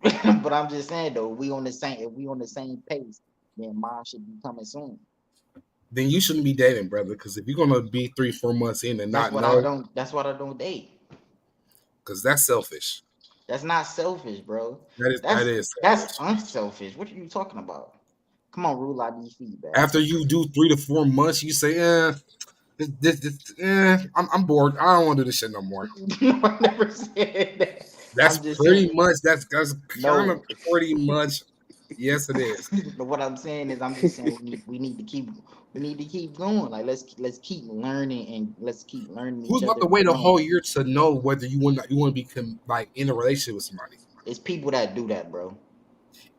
but I'm just saying though, if we on the same pace, then mine should be coming soon. Then you shouldn't be dating, brother. Because if you're gonna be 3 4 months in and That's not what I know, don't. That's what I don't date. because that's selfish. That's not selfish, bro. That is That's selfish. unselfish. What are you talking about? Come on, rule out these feedback. After you do 3 to 4 months, you say, I'm bored. I don't want to do this shit no more. I never said that. That's I'm just pretty saying much. That's kind no. of pretty much. Yes, it is. But what I'm saying is, I'm just saying we need to keep going. Like let's keep learning and let's keep learning Who's each about other to and wait a growing. whole year to know whether you want to be like in a relationship with somebody, It's people that do that, bro.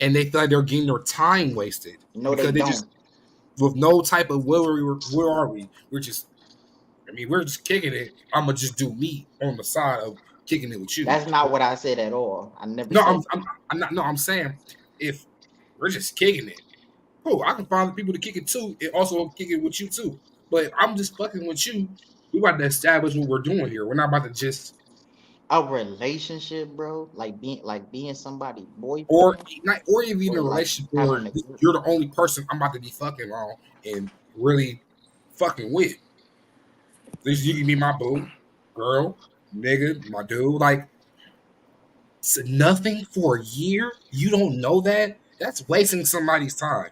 and they feel like they're getting their time wasted No, they because they just don't. with no type of where are we? We're just. I mean, we're just kicking it. I'm gonna just do me on the side of kicking it with you. That's not what I said at all. I never No, said I'm not. No, I'm saying if we're just kicking it, cool. I can find the people to kick it too, and also kick it with you too. But if I'm just fucking with you, we about to establish what we're doing here. We're not about to just a relationship, bro. Like being somebody or boyfriend not or even in or a like relationship having where a good. you're the only person I'm about to be fucking on and really fucking with. This you can be my boo, girl, nigga, my dude. Like nothing for a year. You don't know that. That's wasting somebody's time.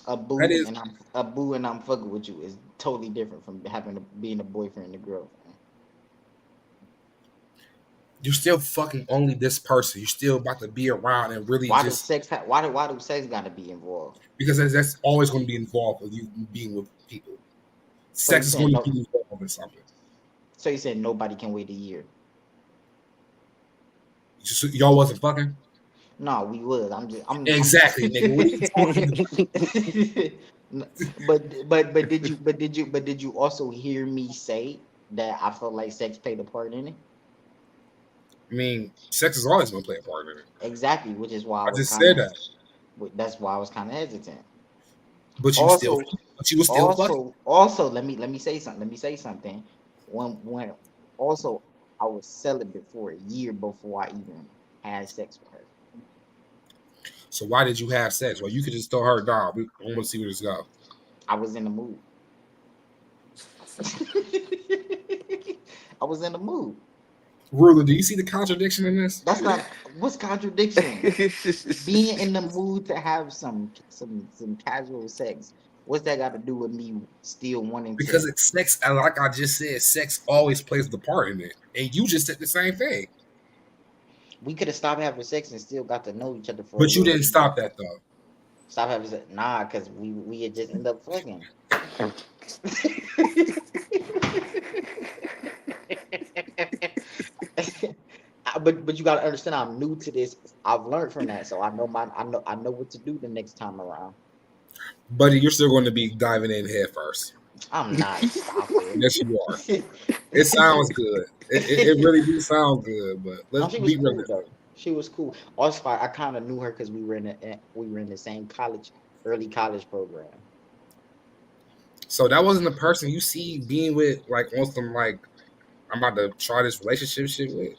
That is. A boo and I'm fucking with you is totally different from being a boyfriend and a girlfriend. You're still fucking only this person. You're still about to be around and really just Why do sex gotta be involved? because that's always going to be involved with you being with people. So you Sex is saying going to no? be involved in something. So you said nobody can wait a year? Y'all wasn't fucking No, we was. I'm exactly, nigga. What are you talking about? but did you also hear me say that I felt like sex played a part in it? I mean, sex is always going to play a part in it. Exactly, which is why I I was just kind said of that, that's why I was kind of hesitant. but Also, you was still fucking. also, let me say something. Let me say something. When also I was celibate for a year before I even had sex with her. So why did you have sex? Well, you could just throw her down. I want to see where this goes. I was in the mood. I was in the mood. Ruler, do you see the contradiction in this? That's not what's contradiction. Being in the mood to have some casual sex. What's that got to do with me still wanting Because to? it's sex, and like I just said, sex always plays the part in it. And you just said the same thing. We could have stopped having sex and still got to know each other for a But you little didn't bit stop more. that though. Stop having sex? Nah, because we had just end up fucking. But you gotta understand, I'm new to this. I've learned from that, so I know what to do the next time around. Buddy, you're still going to be diving in head first. I'm not. Stop Yes, you are. it. It sounds good. It really do sound good, but No, let's she was be cool realistic. though. She was cool. Also, I kind of knew her because we were in the same early college program. So that wasn't the person you see being with, like on some like I'm about to try this relationship shit with.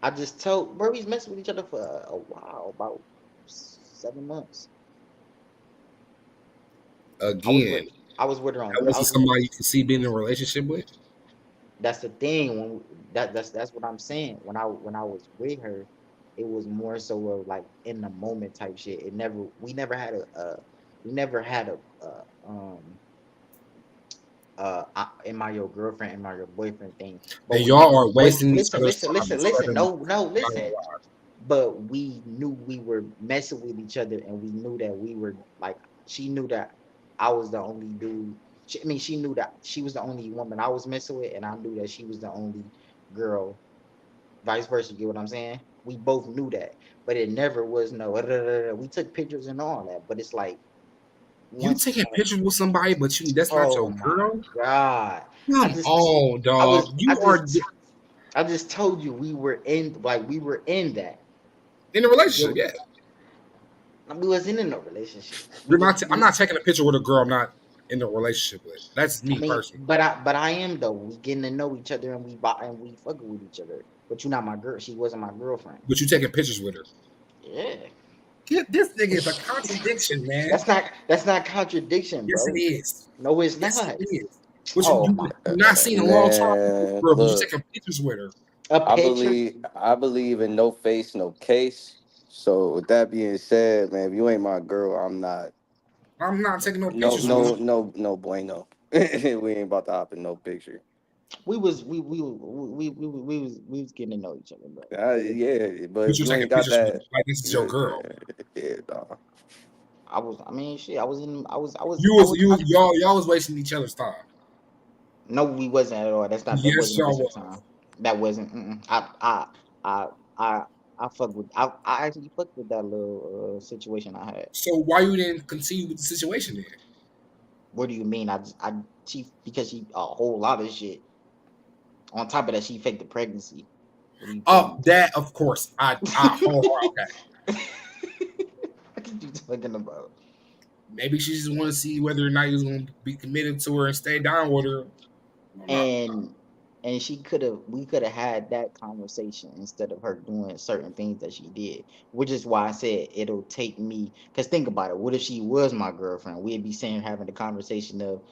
I just told bro, we messing with each other for a while, about 7 months. I was with Again, I was with her on. that I wasn't was with. somebody you could see being in a relationship with. That's the thing. When that's what I'm saying. When I was with her, it was more so of like in the moment type shit. We never had we never had am I your girlfriend, am I your boyfriend thing. But And we knew, y'all are wait, wasting each listen, other's listen, time. listen, It's listen. hurting my No, no, I'm not gonna listen. lie. But we knew we were messing with each other, and we knew that we were like, she knew that I was the only dude. I mean, she knew that she was the only woman I was messing with, and I knew that she was the only girl. Vice versa. You get what I'm saying? We both knew that, but it never was no. We took pictures and all that, but it's like You once. taking pictures with somebody, but that's not Oh your my girl? god! I Come just, on, I was, dog. I You are just, I just told you we were in that. in a relationship, yeah. We wasn't in a relationship. We You're was, not. I'm not taking a picture with a girl I'm not in a relationship with. That's I me mean, personally. but I am though. We getting to know each other and we fucking with each other. But you're not my girl. She wasn't my girlfriend. But you taking pictures with her. Yeah, Get this nigga is a contradiction, man. that's not contradiction, Yes, it bro. is. No, it's Yes, not. it is. But Oh you my, not seen a long time with this Man, girl, but you look, taking pictures with her. a I picture. believe I believe in no face, no case. So with that being said, man, if you ain't my girl, I'm not. I'm not taking no No, pictures with no, you. no, no bueno. We ain't about to hop in no picture. We was getting to know each other, bro. Yeah, but But if you you taking ain't got pictures with her that, like this is your yeah, girl. yeah, dawg. I mean, shit. I was in. Y'all was wasting each other's time. No, we wasn't at all. That Yes, wasn't a y'all waste of was. time. That wasn't. I, I, I actually fucked with that little situation I had. So why you didn't continue with the situation then? What do you mean? She because she a whole lot of shit. On top of that, she faked the pregnancy. What do you Oh, think? that of course. I hold on. Okay. What are you talking about? Maybe she just want to see whether or not he was going to be committed to her and stay down with her. I don't know. And we could have had that conversation instead of her doing certain things that she did, which is why I said it'll take me. Because think about it, what if she was my girlfriend? We'd be sitting having the conversation of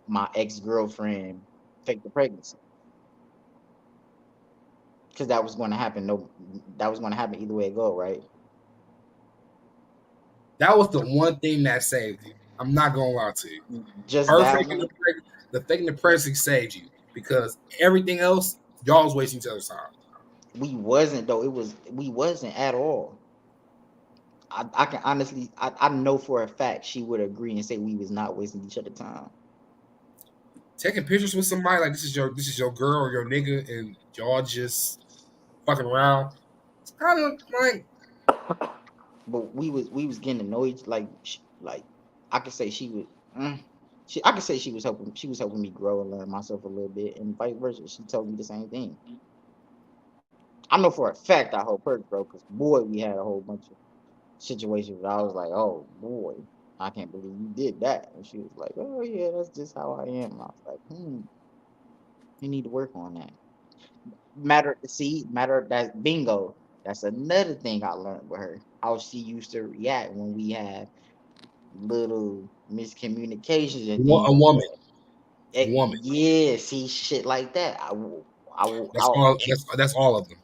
my ex-girlfriend faked the pregnancy, because that was going to happen. No, that was going to happen either way it go, right? That was the one thing that saved you. I'm not gonna lie to you. Just Her that faking one. the faking the pregnancy saved you because everything else y'all was wasting each other's time. We wasn't though. We wasn't at all. I can honestly, I know for a fact she would agree and say we was not wasting each other time. Taking pictures with somebody like this is your girl or your nigga and y'all just fucking around. It's kind of like But we was getting to know each like I could say she was I could say she was helping me grow and learn myself a little bit, and vice versa. She told me the same thing. I know for a fact I hope her grow, because boy, we had a whole bunch of situations where I was like, oh boy, I can't believe you did that. And she was like, oh yeah, that's just how I am. And I was like, you need to work on that. Matter that bingo. That's another thing I learned with her. How she used to react when we had little miscommunications and things a like woman. that. A woman. Yeah, see shit like that. That's all. That's all of them.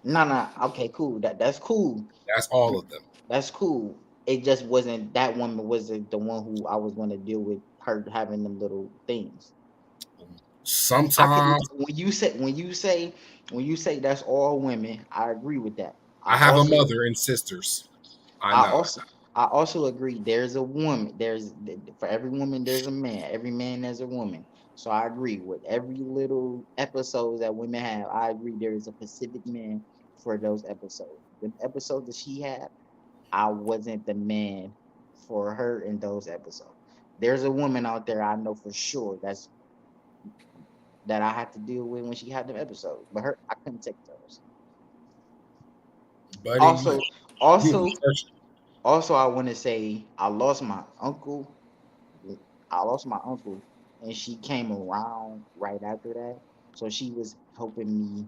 No. Okay, cool. That's cool. That's all of them. That's cool. It just wasn't that woman wasn't the one who I was going to deal with her having them little things. I can Sometimes when you say that's all women, I agree with that. I I have a also mother and sisters. I I know. also I also agree there's a woman. For every woman there's a man. Every man there's a woman. So I agree with every little episode that women have. I agree there is a Pacific man for those episodes. The episodes that she had, I wasn't the man for her in those episodes. There's a woman out there I know for sure that I had to deal with when she had them episodes, but her I couldn't take those. Buddy, Also, you also, was also, I want to say I lost my uncle. I lost my uncle, and she came around right after that, so she was helping me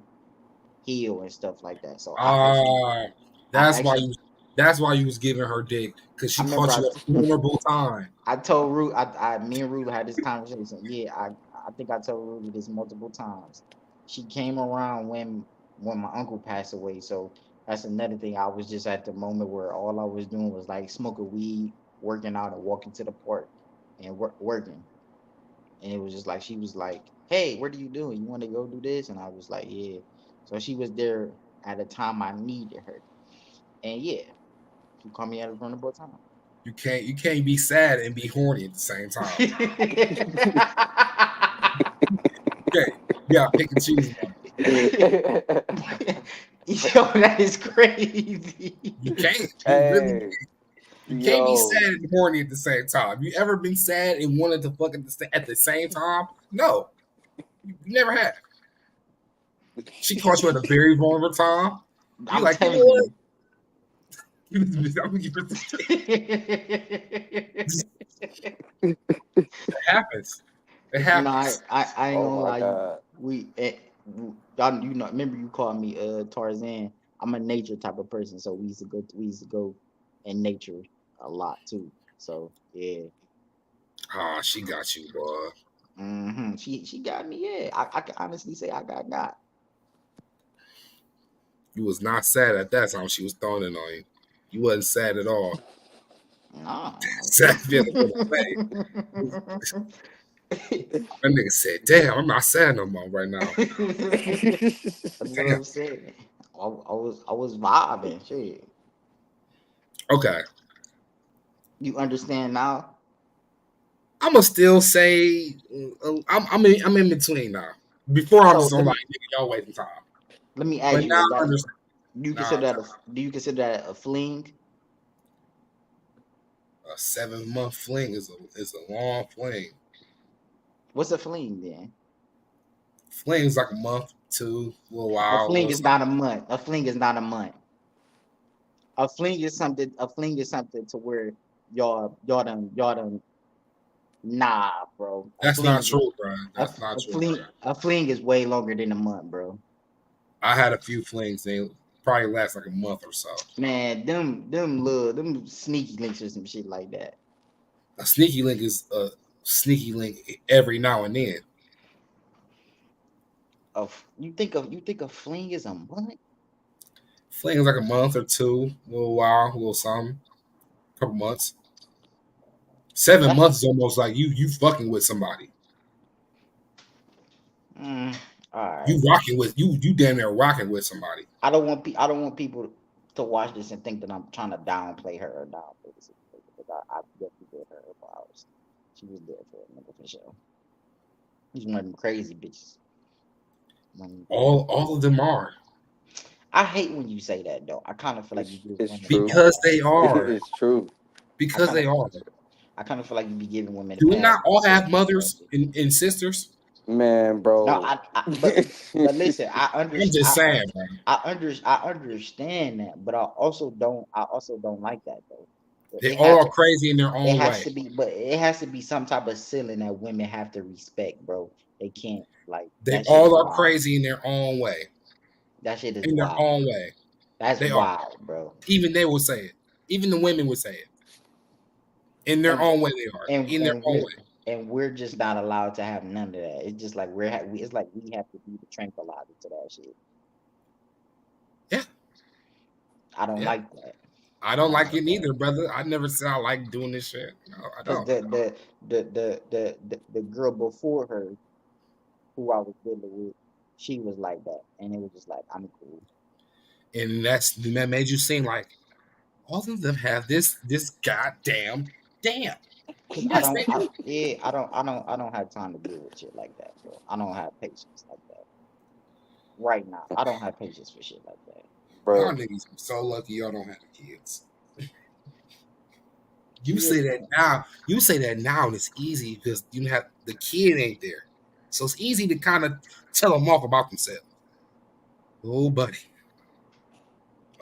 heal and stuff like that. So Ah, I that's why actually, you. That's why you was giving her dick because I she remember caught you at a vulnerable time. I told Ruth, me and Ruth had this conversation. Yeah, I think I told Ruth this multiple times. She came around when my uncle passed away, so That's another thing. I was just at the moment where all I was doing was like smoking weed, working out, and walking to the park and working. And it was just like she was like, "Hey, what are you doing? You want to go do this?" And I was like, "Yeah." So she was there at a time I needed her, and yeah, she called me at a vulnerable time. You can't be sad and be horny at the same time. Okay, you gotta pick and choose one. Yo, that is crazy. You can't. You really Hey, you can't be yo, sad and horny at the same time. You ever been sad and wanted to fuck at the same time? No, you never have. She caught you at a very vulnerable time. You I'm like, you know telling what? you. I'm gonna give it happens. It No, happens. I ain't oh gonna my lie. god, Y'all, you know, remember you called me Tarzan. I'm a nature type of person, so we used to go in nature a lot too. So yeah, Ah, she got you, boy. she got me. Yeah, I can honestly say I got. You was not sad at that time. She was throwing it on you. You wasn't sad at all. Nah. Sad feeling for the face. That nigga said, "Damn, I'm not sad no more right now." That's what Damn. I'm saying. I was vibing. Shit. Okay, You understand now? I'm gonna still say I'm in between now. Before I'm So just on like, nigga, y'all wasting time. let me But ask you: now Is I that understand. do you Now consider that do you consider that a fling? a 7 month fling is a long fling. What's a fling then? Fling is like a month, two, a little A while, a fling little is something. not a month. A fling is not a month. A fling is something. A fling is something to where y'all done. Nah, bro. That's not true, bro. That's not true, bro. A fling is way longer than a month, bro. I had a few flings. They probably last like a month or so. Man, them sneaky links or some shit like that. A sneaky link is a sneaky link every now and then. You think a fling is a month? Fling is like a month or two, a little while, a little something, couple months. 7 months is almost like you fucking with somebody. Mm, all right. You rocking with you damn near rocking with somebody. I don't want people to watch this and think that I'm trying to downplay her or downplay this. Because I definitely did her flowers. She was there for a nigga for sure. He's one of them crazy bitches. All of them are. I hate when you say that though. I kind of feel like you give it's women true. Because they are. It's true. Because they are. I kind of feel like you be giving women. Do we a pass not all when you have say mothers stuff. and sisters? Man, No, bro. but listen, I'm just saying, man. I understand that, but I also don't like that though. They It all has are crazy in their it own has way. to be, but it has to be some type of ceiling that women have to respect, bro. They can't like They that shit is all are wild. crazy in their own way. That shit is In their wild. own way. That's They are. wild, bro. Even they will say it. Even the women would say it. In their And own way, they are. In their own way. we're just not allowed to have none of that. It's just like it's like we have to be the tranquilizer to that shit. Yeah. I don't Yeah. like that. I don't like it neither, brother. I never said I like doing this shit. No, I Because don't. the girl before her, who I was dealing with, she was like that, and it was just like I'm cool. And that made you seem like all of them have this goddamn damn. Cause Yes, they do. I don't have time to deal with shit like that, bro. I don't have patience like that. Right now, I don't have patience for shit like that. Y'all Bro. niggas are so lucky y'all don't have kids. She You is say that now. You say that now, and it's easy because you have the kid ain't there, so it's easy to kind of tell them off about themselves. Oh, buddy.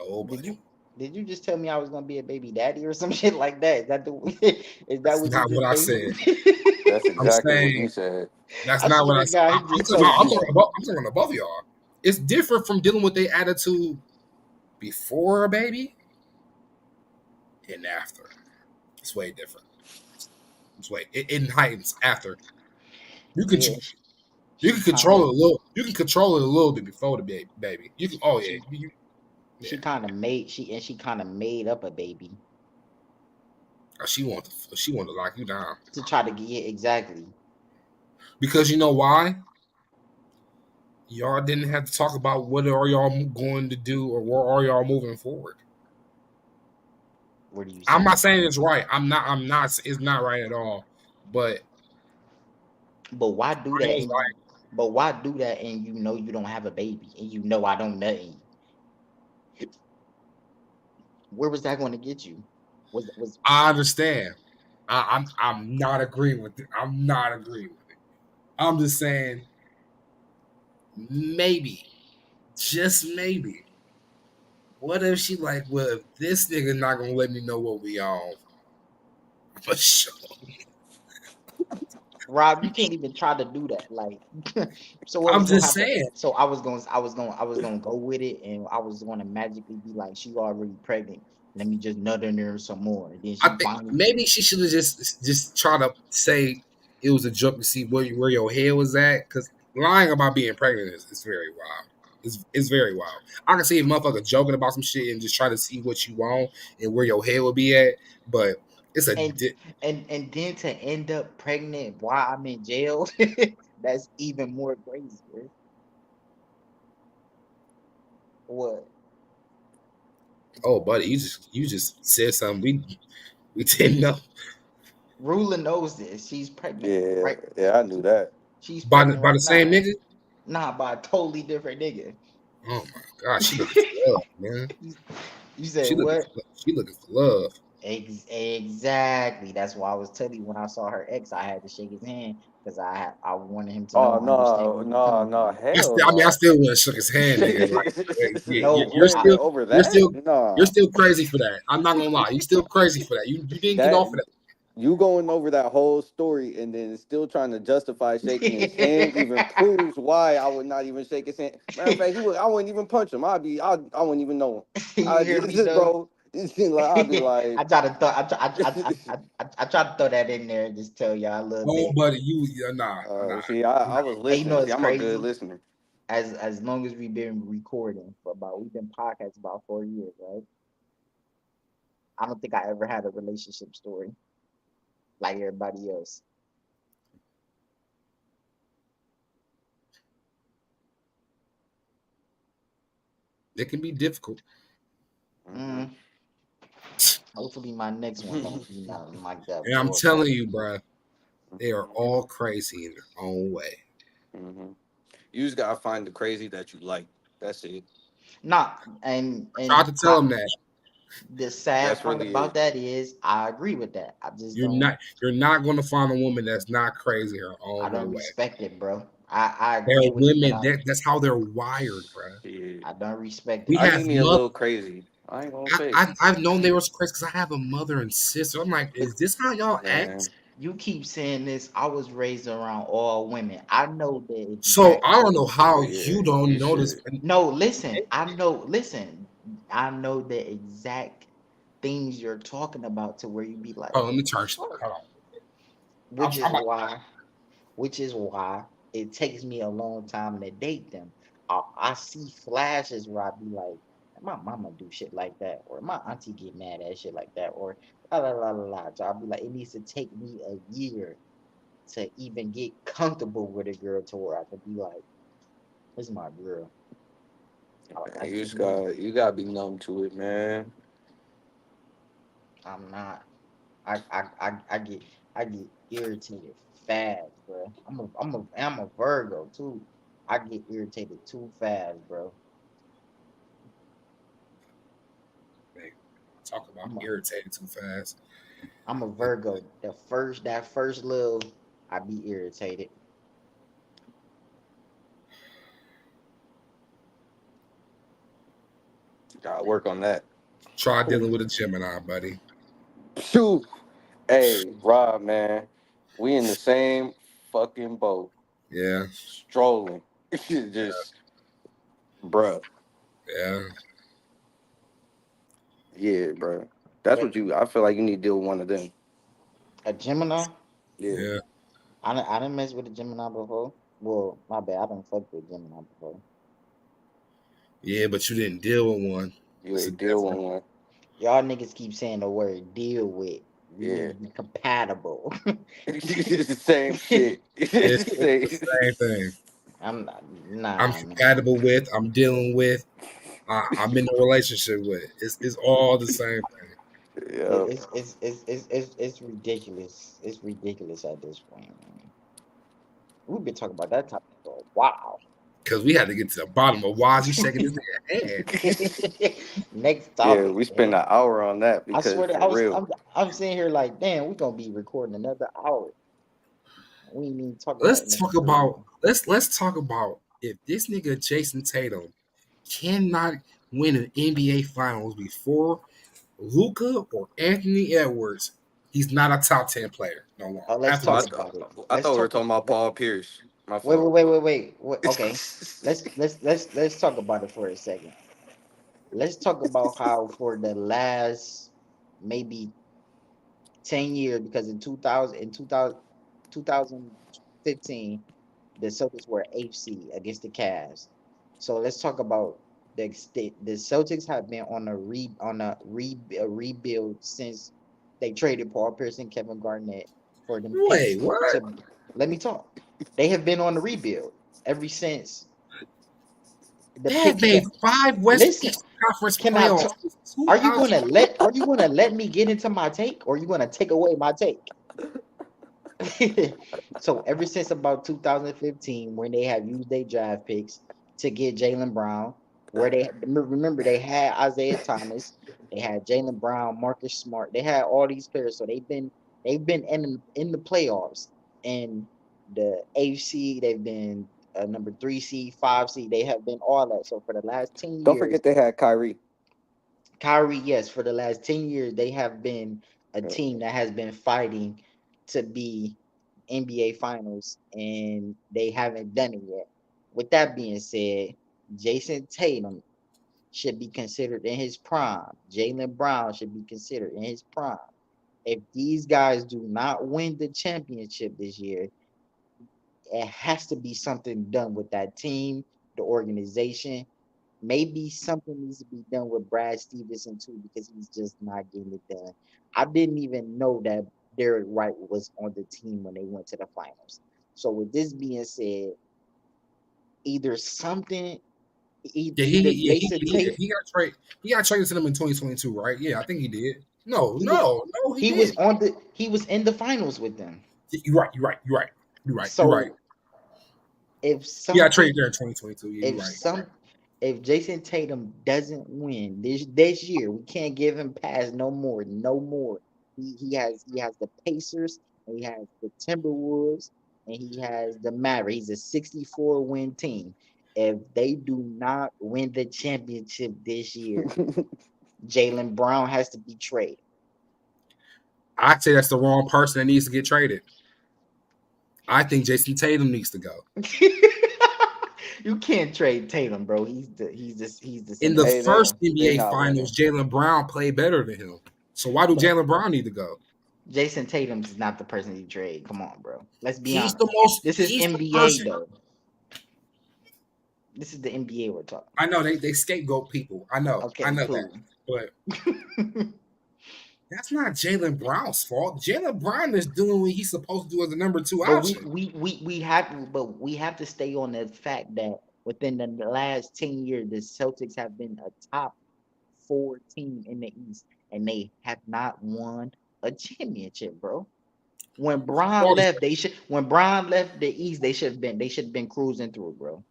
Oh, buddy. Did you just tell me I was gonna be a baby daddy or some shit like that? Is that the is that That's what not you what I just said. That's I'm exactly what saying you said. that's I not what swear I to said. God, I'm he just talking told about, I'm you. talking about both of y'all. It's different from dealing with their attitude before a baby and after. It's way different. It heightens after. You can Yeah, you she can kind control of it a little. You can control it a little bit before the baby. You can. Oh yeah. she She Yeah. kind of made up a baby She want to lock you down to try to get exactly. because you know why? Y'all didn't have to talk about what are y'all going to do or where are y'all moving forward. What are you I'm saying? not saying it's right. I'm not. I'm not. It's not right at all. But But why do I that? was like, But why do that? And you know you don't have a baby, and you know I don't nothing. Where was that going to get you? Was I understand. I'm not agreeing with it. I'm not agreeing with it. I'm just saying maybe, just maybe. What if she like, well, if this nigga not gonna let me know what we on for sure. Rob? You can't even try to do that. Like, so what was I'm gonna just happen? saying. So I was gonna go with it, and I was gonna magically be like, she already pregnant. Let me just nut in her some more, and then I she think finally. maybe she should have just try to say it was a joke to see where your head was at. Because lying about being pregnant is very wild. It's very wild. I can see a motherfucker joking about some shit and just try to see what you want and where your head will be at. But it's a and and then to end up pregnant while I'm in jail, that's even more crazy. Right? What? oh, buddy, you just said something we didn't know Rula knows this. She's pregnant, Yeah, right? yeah, I knew that. She's by pregnant by the right same now. nigga. Nah, by a totally different nigga. Oh my god, she looking for love, man. You you said what? She looking for love. Exactly. That's why I was telling you when I saw her ex, I had to shake his hand because I wanted him to Oh know, understand no, where we no, coming no, from. hell I mean, I no. still would have shook his hand, nigga. Like, yeah, No, you're I, What, still, over you're that? still, you're Nah, still crazy for that. I'm not gonna lie, you still crazy for that. You didn't get that off of that. you going over that whole story and then still trying to justify shaking his hand even proves why I would not even shake his hand. Matter of fact, I wouldn't even punch him. I wouldn't even know him. you I hear me just, though? bro, I'd be like, I try to throw I try to throw that in there and just tell y'all a little Oh, bit. buddy, nah. see, I was And you know listening. See, it's I'm a good crazy. listener. As long as we've been recording for about we've been podcasting about 4 years, right? I don't think I ever had a relationship story like everybody else. It can be difficult. Hmm. Mm, hopefully my next one don't be nothing like that. And I'm Boy. telling you, bruh, they are all crazy in their own way. Hmm. You just gotta find the crazy that you like. That's it. Nah, I tried to tell them that the sad That's part really about it. that is I agree with that. you're not going to find a woman that's not crazy her I own little don't way. respect it, bro. I They're agree with it, but women. That's how they're wired, bruh. Shit. I don't respect We it. I have need me a mothers. little crazy. I ain't gonna fake, I've known they were crazy because I have a mother and sister. I'm like, But is this how y'all act? man. you keep saying this. I was raised around all women. I know the So exact I don't know how Yeah, you don't you know this. should. No, listen. I know the exact things you're talking about to where you be like, Oh, what let me the charge. fuck? Hold on. Which I'm is about, why, which is why it takes me a long time to date them. I see flashes where I be like, my mama do shit like that, or my auntie get mad at shit like that, or la la la la la. So I'll be like, it needs to take me a year to even get comfortable with a girl to where I could be like, this is my girl. I Man, just know you gotta be numb to it, man. I'm not. I get I get irritated fast, bro. I'm a Virgo too. I get irritated too fast, bro. man, talk about I'm a irritated too fast. I'm a Virgo. That first little I be irritated. Gotta work on that. Try dealing with a Gemini, buddy. Shoot. Hey, Rob, man. We in the same fucking boat. Yeah, Strolling. Just, bruh. yeah. Yeah, bruh. That's But what I feel like you need to deal with one of them. a Gemini, Yeah. Yeah, I didn't mess with a Gemini before. Well, my bad. I didn't fuck with Gemini before. yeah, but you didn't deal with one. You It's a ain't deal with different. one. Y'all niggas keep saying the word deal with. We Yeah. need to be compatible. It's the same shit. It's It's the the same. same thing. I'm not, I'm nah, man. compatible with. I'm dealing with. I'm in a relationship with. It's all the same thing. Yeah. It's ridiculous. It's ridiculous at this point, man. We've been talking about that topic for a while. Because we had to get to the bottom of why is he shaking his nigga hand. Next Yeah, topic, we spent man. an hour on that I because swear to for real. I'm sitting here like, damn, we're gonna be recording another hour. We ain't even talk about Let's talk NFL. about let's talk about if this nigga Jason Tatum cannot win an NBA Finals before Luca or Anthony Edwards, he's not a top 10 player no longer. Let's After I, talk this, th- about it. I Let's thought we were talk. talking about Let, Paul Pierce. My wait, fault. wait. Okay, let's talk about it for a second. Let's talk about how for the last maybe 10 years, because in 2015, the Celtics were eighth seed against the Cavs. So let's talk about the Celtics have been on a rebuild since they traded Paul Pierce and Kevin Garnett for them picks wait, what? to let me talk. They have been on the rebuild ever since the They have picks that made 5 West listen. East Conference Can I playoffs talk? since Are you gonna let me get into my take, or are you gonna take away my take? So ever since about 2015, when they have used their draft picks to get Jalen Brown, where they remember they had Isaiah Thomas, they had Jalen Brown, Marcus Smart, they had all these players, so they've been in the playoffs and the AFC, they've been number 3 seed, 5 seed, they have been all that. So for the last 10 Don't years, forget they had Kyrie. Kyrie, yes, for the last 10 years, they have been a Yeah. team that has been fighting to be NBA Finals, and they haven't done it yet. With that being said, Jason Tatum should be considered in his prime. Jalen Brown should be considered in his prime. If these guys do not win the championship this year, it has to be something done with that team, the organization. Maybe something needs to be done with Brad Stevenson too, because he's just not getting it done. I didn't even know that Derek Wright was on the team when they went to the finals. So with this being said, either something, Yeah, either he Jason did. Tate, He got traded to them in 2022, right? Yeah, I think he did. No, he was he did. he was in the finals with them. You're right. You're right. So if He got traded something, there in 2022. Yeah, you're if right. some if Jason Tatum doesn't win this year, we can't give him pass no more, no more. He has the Pacers, and he has the Timberwolves, and he has the Mavericks. He's a 64 win team. If they do not win the championship this year, Jalen Brown has to be traded. I'd say that's the wrong person that needs to get traded. I think Jason Tatum needs to go. You can't trade Tatum, bro. He's the In center the of Hey, the first floor. they NBA not winning. Finals, Jalen Brown played better than him. So why do Jalen Brown need to go? Jason Tatum's not the person you trade. Come on, bro. Let's be He's honest. the most. This is He's the NBA person. though. This is the NBA we're talking. I know they scapegoat people. I know Okay, that, cool. but that's not Jalen Brown's fault. Jalen Brown is doing what he's supposed to do as the number 2 But option. we have to stay on the fact that within the last 10 years, the Celtics have been a top 4 team in the East, and they have not won a championship, bro. When Bron Well, left, when Bron left the East, they should have been cruising through, bro.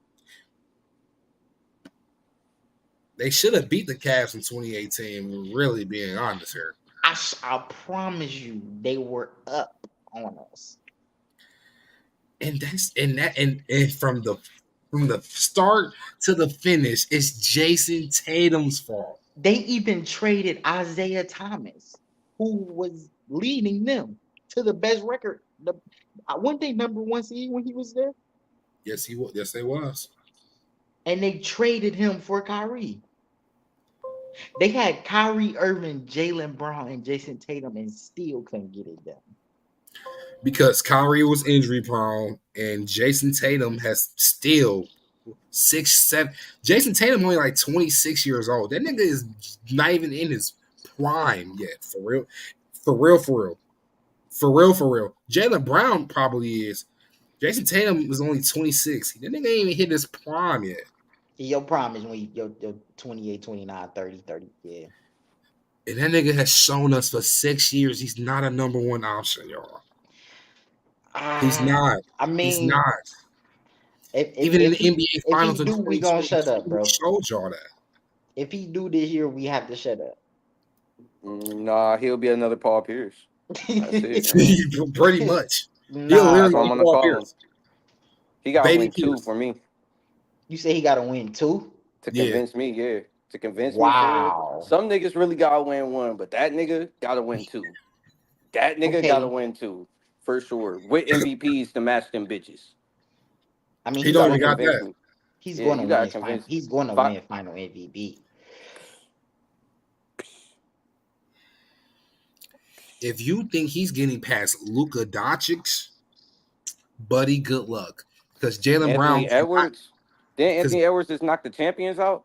they should have beat the Cavs in 2018. Really being honest here, I promise you, they were up on us. and from the start to the finish, it's Jason Tatum's fault. They even traded Isaiah Thomas, who was leading them to the best record. Weren't they number 1 seed when he was there? Yes, he was. Yes, they was. And they traded him for Kyrie. They had Kyrie Irving, Jalen Brown, and Jason Tatum, and still couldn't get it done. Because Kyrie was injury prone and Jason Tatum has still 6, 7. Jason Tatum only like 26 years old. That nigga is not even in his prime yet. For real. For real, for real. For real, for real. Jaylen Brown probably is. Jason Tatum was only 26. That nigga ain't even hit his prime yet. Your prime is when you're 28, 29, 30, 30. Yeah. And that nigga has shown us for 6 years he's not a number one option, y'all. He's not. I He's mean, not. if Even in the he, NBA if he Finals in do, we gonna shut up, 2022, bro. he showed y'all that. If he do this year, we have to shut up. Nah, he'll be another Paul Pierce. That's it. Pretty much. He'll Nah, literally That's what I'm be gonna Paul call him. Pierce. He got to Baby win 2 Pierce. for me you say he got to win 2? to Yeah. convince me. Yeah, to convince me. Wow. Some niggas really gotta win 1, but that nigga gotta win 2. That nigga Okay. gotta win 2 for sure with MVPs to match them bitches. I mean, He he's don't gonna even got convince that. me. he's Yeah, gonna you win gotta his final. convince. He's gonna Fi- win final MVP. If you think he's getting past Luka Doncic, buddy, good luck. Because Jaylen Brown, Anthony Edwards. Didn't 'cause- Anthony Edwards just knock the champions out?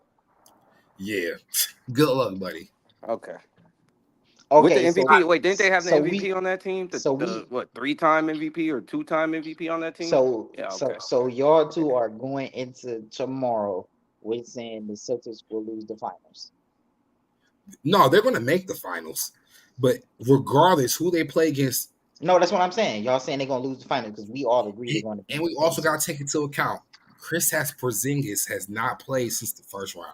yeah, good luck, buddy. Okay. With the Okay, so MVP, wait, didn't they have the so MVP we on that team? The, so the we what, 3-time MVP or 2-time MVP on that team? so Yeah, so okay. so y'all two are going into tomorrow with saying the Celtics will lose the finals. No, they're going to make the finals. But regardless who they play against, No, that's what I'm saying. Y'all saying they're gonna lose the finals because we all agree they're gonna. and we also got to take into account, Kristaps Porzingis has not played since the first round.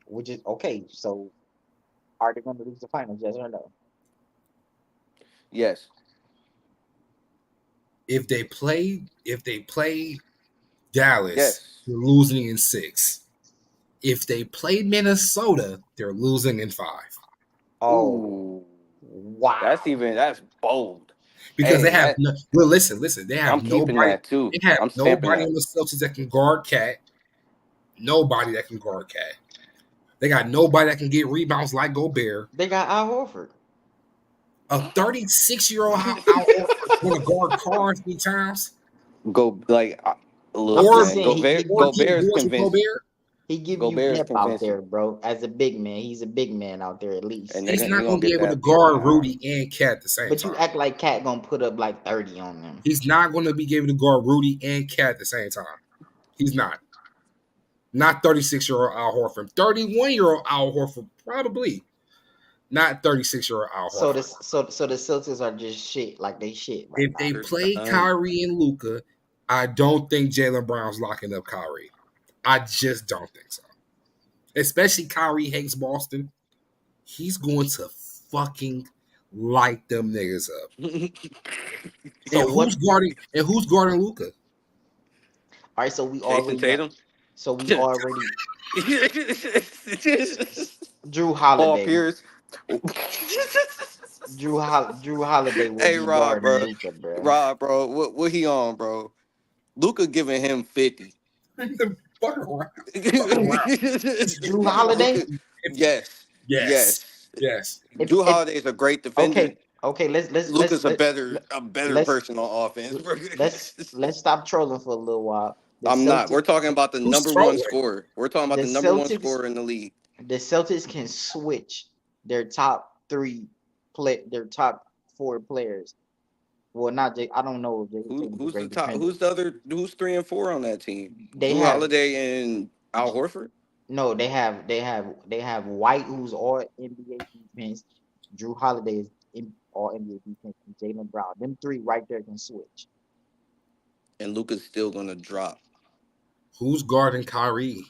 Which is okay. So, are they gonna lose the finals? Yes or no? Yes. If they play Dallas, Yes. they're losing in 6. If they play Minnesota, they're losing in 5. Oh, Ooh. wow. That's bold. Because Hey, they have listen, they have I'm keeping nobody. that too. They have I'm stamping nobody that. on the Celtics that can guard Cat. Nobody that can guard Cat. They got nobody that can get rebounds like Gobert. They got Al Horford. A 36-year-old Al Horford going to guard Carr 3 times. Go like look, Or just man. saying, he Gobert's with convinced. Gobert. He give Gobert's you pep out convincing. there, bro. As a big man, he's a big man out there at least. And He's he not gonna going to be get able to that. guard Rudy and Cat at the same But time. you act like Cat gonna put up like 30 on them. He's not going to be able to guard Rudy and Cat at the same time. He's not. Not 36-year-old Al Horford. 31-year-old Al Horford, probably. Not 36-year-old Al Horford. So the Celtics are just shit, like they shit. Right If now. they They're play done. Kyrie and Luka, I don't think Jaylen Brown's locking up Kyrie. I just don't think so. Especially Kyrie hates Boston. He's going to fucking light them niggas up. So Who's guarding Luka? All right, so we Jason already. Tatum. So we already. Drew Paul Holiday. Pierce. Drew Holiday will Hey, be Rob, guarding bro. Luka, bro. Rob, bro. What he on, bro? Luka giving him 50. Fuck around. Drew Holiday. Yes. Yes. Drew Holiday is a great defender. Okay. Let's Luka's a better let's- person on offense. Bro. let's stop trolling for a little while. I'm not. We're talking about the Who's number trolling? one scorer. We're talking about The the number one Celtics- scorer in the league. The Celtics can switch their top 4 players. Well, not Jay. I don't know if Jay. Who's the top? Who's the other? Who's 3 and 4 on that team? They Drew have- Holiday and Al Horford. No, they have White, who's all NBA defense. Drew Holiday is all NBA defense. And Jaylen Brown. Them 3 right there can switch. And Luka's still gonna drop. Who's guarding Kyrie?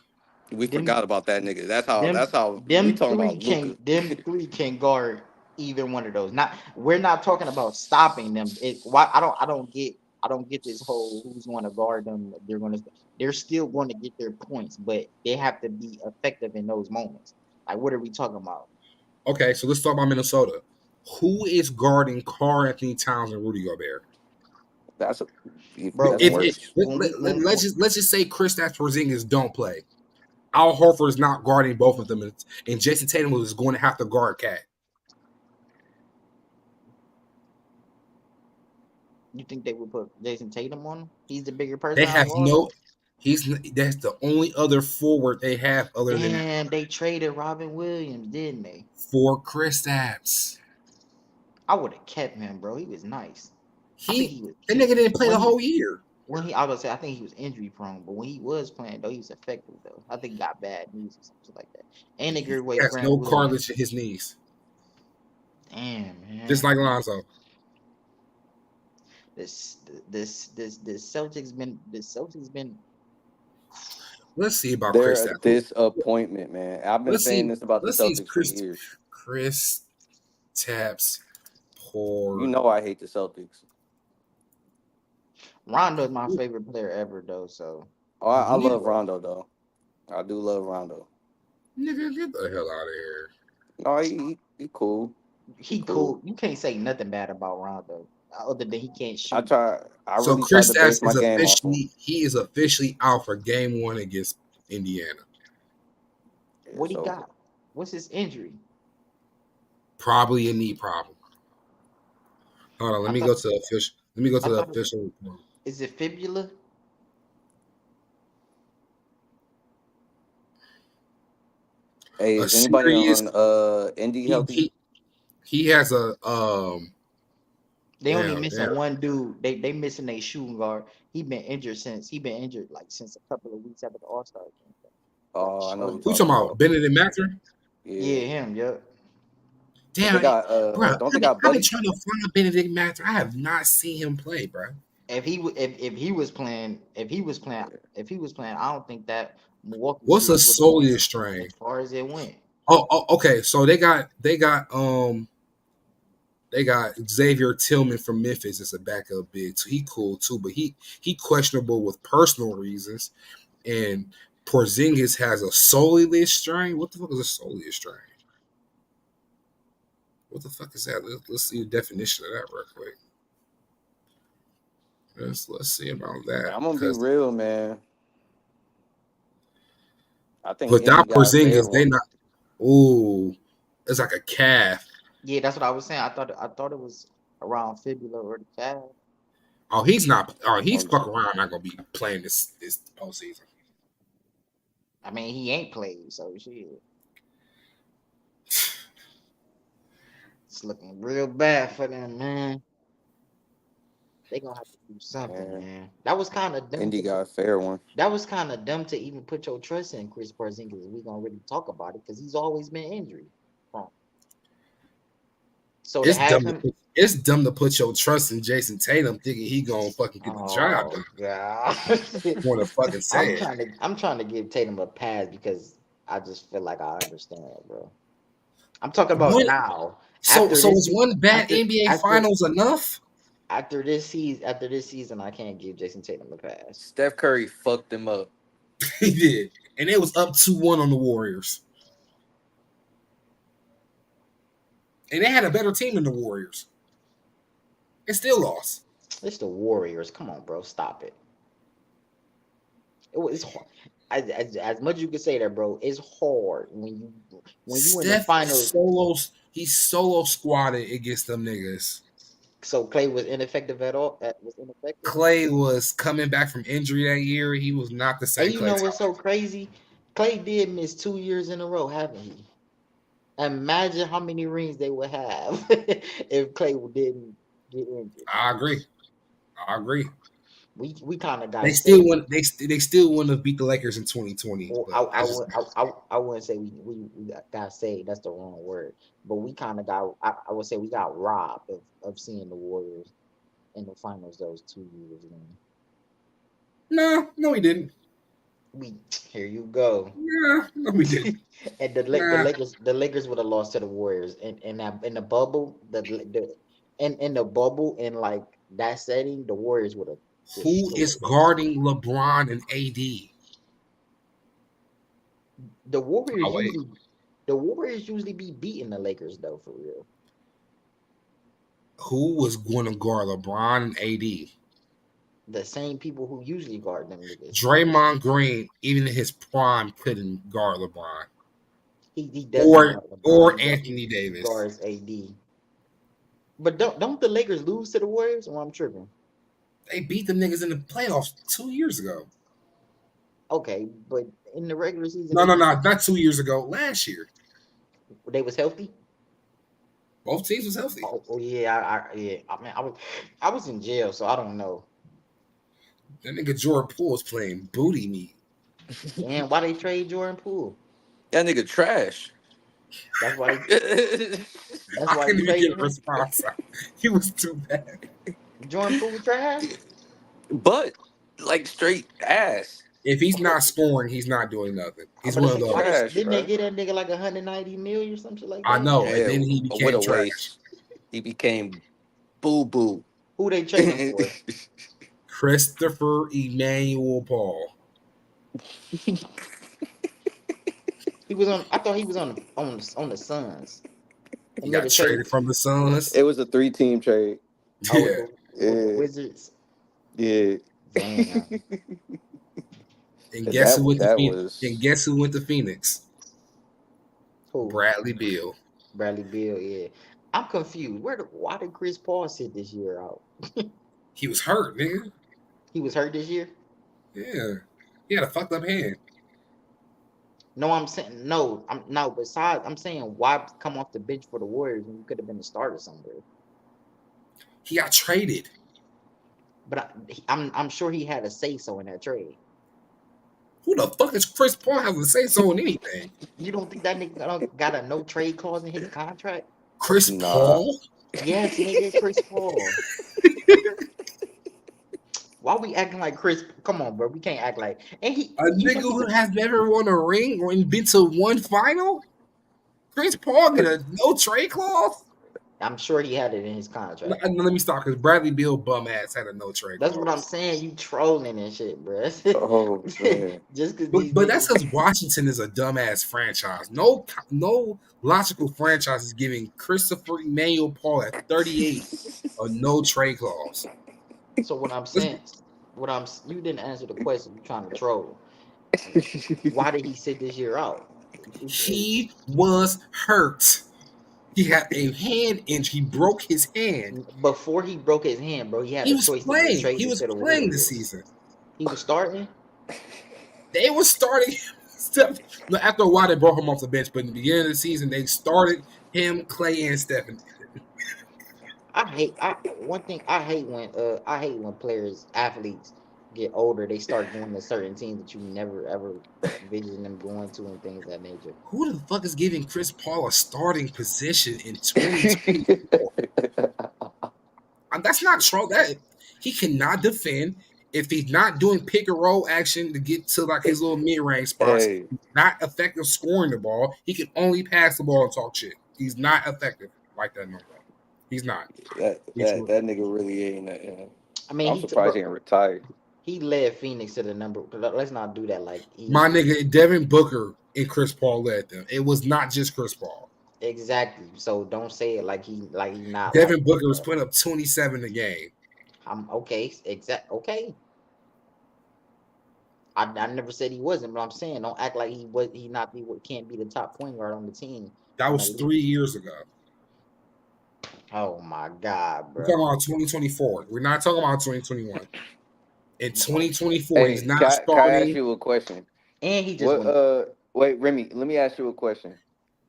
We Them- forgot about that nigga. That's how. we Them talking 3 about Luka. them 3 can guard either one of those. We're not talking about stopping them. I don't get this whole who's going to guard them. They're still going to get their points, but they have to be effective in those moments. Like, what are we talking about? Okay, so let's talk about Minnesota. Who is guarding Karl Anthony Towns and Rudy Gobert? That's a Bro, that's worse. Let's just say Kristaps Porzingis don't play. Al Horford is not guarding both of them, and Jason Tatum is going to have to guard Cat. You think they would put Jason Tatum on him? He's the bigger person. They out have of all of them? no. That's the only other forward they have other than Damn, they traded Robin Williams, didn't they? for Kristaps. I would have kept him, bro. He was nice. I think he was. That nigga didn't play the when he- whole year. I was gonna say I think he was injury prone, but when he was playing though, he was effective though. I think he got bad knees or something like that. And they He gave away has Grant no Williams. cartilage in his knees, Damn, man. just like Lonzo. This Celtics been Let's see about They're Chris. a disappointment, man. I've been saying this about the Let's see Celtics for years. Chris Taps poor. You know I hate the Celtics. Rondo's my favorite player ever though. So Oh, I love Rondo though. I do love Rondo. Nigga, get the hell out of here. No, he cool. he cool. You can't say nothing bad about Rondo other than he can't shoot. I So really Chris tried to base Taps my is game off him. he is officially out for game 1 against Indiana. What he So, got? What's his injury? Probably a knee problem. Hold on, let me go to the official. Let me go to the official report. Is it fibula? Hey, A is anybody serious- on Indy healthy? He has a They only Damn, missing yeah. one dude. They missing a shooting guard. He been injured since a couple of weeks after the All-Star game. Oh, I know who you talking about? Benedict Mathurin? Yeah, him. Yep. Damn, They got, bro. don't they I've got been Buddy? trying to find Benedict Mathurin. I have not seen him play, bro. If he was playing, I don't think that Milwaukee. What's a series would've went soleus strain? as far as it went? Oh, okay. So they got Xavier Tillman from Memphis as a backup big. So he cool too, but he questionable with personal reasons. And Porzingis has a soleus strain. What the fuck is a soleus strain? What the fuck is that? Let's see the definition of that real quick. Let's see about that. I'm gonna be real, man. I think without Indy got a fair Porzingis, they one. not. Ooh, it's like a calf. Yeah, that's what I was saying. I thought it was around fibula or the calf. Oh, he's not. Oh, he's fucking around. Not gonna be playing this postseason. I mean, he ain't played, so shit. It's looking real bad for them, man. They gonna have to do something, man. That was kind of dumb. Indy got a fair one. That was kind of dumb to even put your trust in Chris Porzingis. We gonna really talk about it because he's always been injury prone. So it's dumb to put your trust in Jason Tatum, thinking he gonna fucking get the job done. God. Want to fucking say it. I'm trying to give Tatum a pass because I just feel like I understand, bro. I'm talking about now. So is one bad NBA Finals enough? After this season, I can't give Jason Tatum a pass. Steph Curry fucked him up. He did, and it was up 2-1 on the Warriors, and they had a better team than the Warriors. It still lost. It's the Warriors. Come on, bro. Stop it. It's hard. As much as you can say that, bro, it's hard when you in the finals. He solo squatted against them niggas. So Clay was ineffective at all. Was ineffective. Clay was coming back from injury that year. He was not the same. And you know what's so crazy? Clay did miss 2 years in a row, haven't he? Imagine how many rings they would have if Clay didn't get injured. I agree. We kind of got. They still wouldn't have beat the Lakers in 2020. I wouldn't say we got saved. That's the wrong word. But we kind of got. I would say we got robbed of seeing the Warriors in the finals those 2 years. No, we didn't. Here you go. No, we didn't. And the Lakers would have lost to the Warriors in the bubble. In the bubble in like that setting, the Warriors would have. Who is guarding LeBron and AD? The Warriors usually be beating the Lakers though, for real. Who was going to guard LeBron and AD? The same people who usually guard them niggas. Draymond Green, even in his prime, couldn't guard LeBron. He does. Or Anthony Davis guards AD. But don't the Lakers lose to the Warriors? Or I'm tripping. They beat them niggas in the playoffs 2 years ago. Okay, but in the regular season, No, they not 2 years ago. Last year, they was healthy. both teams was healthy. Oh yeah, yeah. I mean, I was in jail, so I don't know. That nigga Jordan Poole was playing booty meat. Damn, why they trade Jordan Poole? That nigga trash. That's why they. That's I why couldn't they even get a traded him. response. He was too bad. Jordan Poole trash. But like straight ass. If he's not scoring, he's not doing nothing. He's I'm one gonna of say, why those. Trash, didn't they bro. get that nigga like 190 million or some shit like I that? know, and Yeah, then he what became a trash. waste. He became boo boo. Who they trading for? Christopher Emmanuel Paul. He was on. I thought he was on the Suns. He got traded from the Suns. It was a 3-team trade. Oh, Yeah. with the Yeah. Wizards. Yeah. Damn. And guess who went to that Phoenix? was And guess who went to Phoenix? Who? Bradley Beal. Bradley Beal. Yeah. I'm confused. Why did Chris Paul sit this year out? He was hurt, nigga. He was hurt this year. Yeah. He had a fucked up hand. No, I'm saying no. Besides, I'm saying why come off the bench for the Warriors when you could have been a starter somewhere. He got traded. But I'm sure he had a say so in that trade. Who the fuck is Chris Paul have to say so in anything? You don't think that nigga got a no trade clause in his contract? Chris Nah. Paul? Yes, nigga, Chris Paul. Why we acting like Chris? Come on, bro. We can't act like A nigga who has never won a ring or been to one final? Chris Paul get a no trade clause? I'm sure he had it in his contract. Let me stop because Bradley Beal bum ass had a no trade clause. That's what I'm saying. You trolling and shit, bro. Oh man. Just because. But that's because Washington is a dumbass franchise. No logical franchise is giving Christopher Emmanuel Paul at 38 a no trade clause. So what I'm saying, you didn't answer the question. You're trying to troll. Why did he sit this year out? He was hurt. He had a hand injury. He broke his hand. Before he broke his hand, bro, he had He a was choice playing. to get traded He was to the playing Warriors. this season. He was starting. They were starting him. After a while, they brought him off the bench. But in the beginning of the season, they started him, Clay, and Stephen. I hate when players, athletes get older, they start going to certain teams that you never ever envisioned them going to and things of that nature. Who the fuck is giving Chris Paul a starting position in 2024? That's not true. That he cannot defend if he's not doing pick and roll action to get to like his little mid range spots. Hey. Not effective scoring the ball. He can only pass the ball and talk shit. He's not effective like that no more. He's not. That nigga really ain't. I mean, I'm surprised he ain't retired. He led Phoenix to the number. Let's not do that. Like My nigga Devin Booker and Chris Paul led them. It was not just Chris Paul. Exactly. So don't say it like he not. Devin Booker was putting up 27 a game. I'm okay. Okay. I never said he wasn't, but I'm saying don't act like he can't be the top point guard on the team. That was 3 years ago. Oh my God, bro. We're talking about 2024. We're not talking about 2021. In 2024, he's not starting. Can I ask you a question? And he just wait, Remy, let me ask you a question.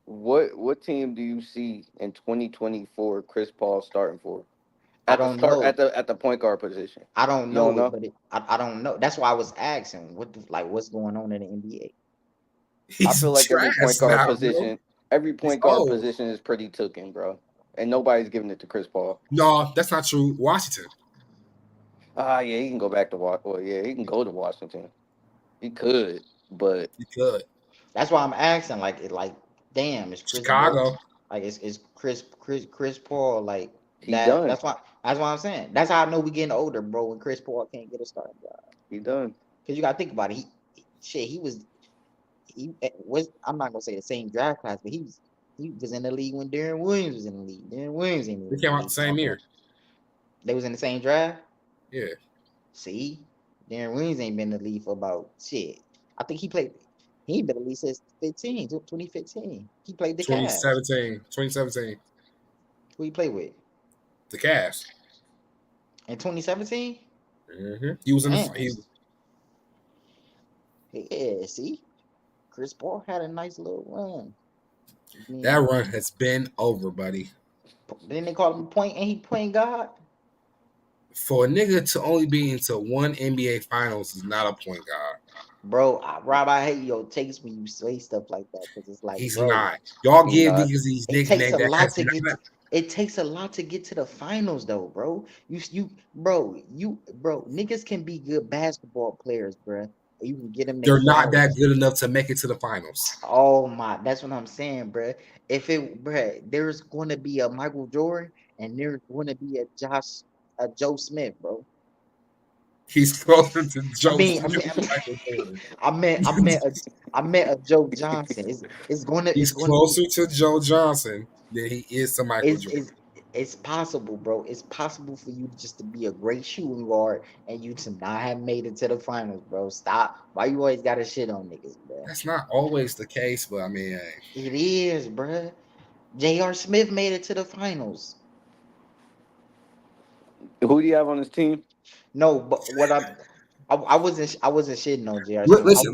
What team do you see in 2024 Chris Paul starting for? I don't know. At the point guard position. I don't know, but I don't know. That's why I was asking what's going on in the NBA. I feel like every point guard position is pretty taken, bro. And nobody's giving it to Chris Paul. No, that's not true. Washington. Yeah, he can go back to Washington. Well, yeah, he can go to Washington. He could, but he could. That's why I'm asking. Damn, it's Chris Chicago. Paul. Like it's Chris Paul. Like he that. Done. That's why I'm saying. That's how I know we getting older, bro. When Chris Paul can't get a starting job. He done. Because you gotta think about it. He was. I'm not gonna say the same draft class, but he was in the league when Darren Williams was in the league. Darren Williams ain't. They came out the same year. They was in the same draft. Yeah. See, Darren Williams ain't been in the league for about shit. I think he played. He ain't been in the league since 2015. He played the Cavs. 2017. Who he played with? The Cavs. In 2017? He was in the. Man, yeah, see, Chris Paul had a nice little run. That run has been over, buddy. Then they call him point, and he point guard. For a nigga to only be into one NBA Finals is not a point guard. Bro, Rob, I hate your takes when you say stuff like that because it's like, He's bro, not. Y'all He's give not. niggas these it takes nicknames a that lot has to get. not. It takes a lot to get to the finals, though, bro. Bro, niggas can be good basketball players, bro. You can get them. They're not that good enough to make it to the finals. Oh my, that's what I'm saying, bro. There's going to be a Michael Jordan and there's going to be a Joe Smith, bro. He's closer to Joe. I meant a Joe Johnson. He's closer to Joe Johnson than he is to Michael Jordan. It's possible, bro. It's possible for you just to be a great shooting guard and you to not have made it to the finals, bro. Stop. Why you always got to shit on niggas, bro? That's not always the case, but I mean, it is, bro. J.R. Smith made it to the finals. Who do you have on his team? No, but what I wasn't shitting on JR. Listen.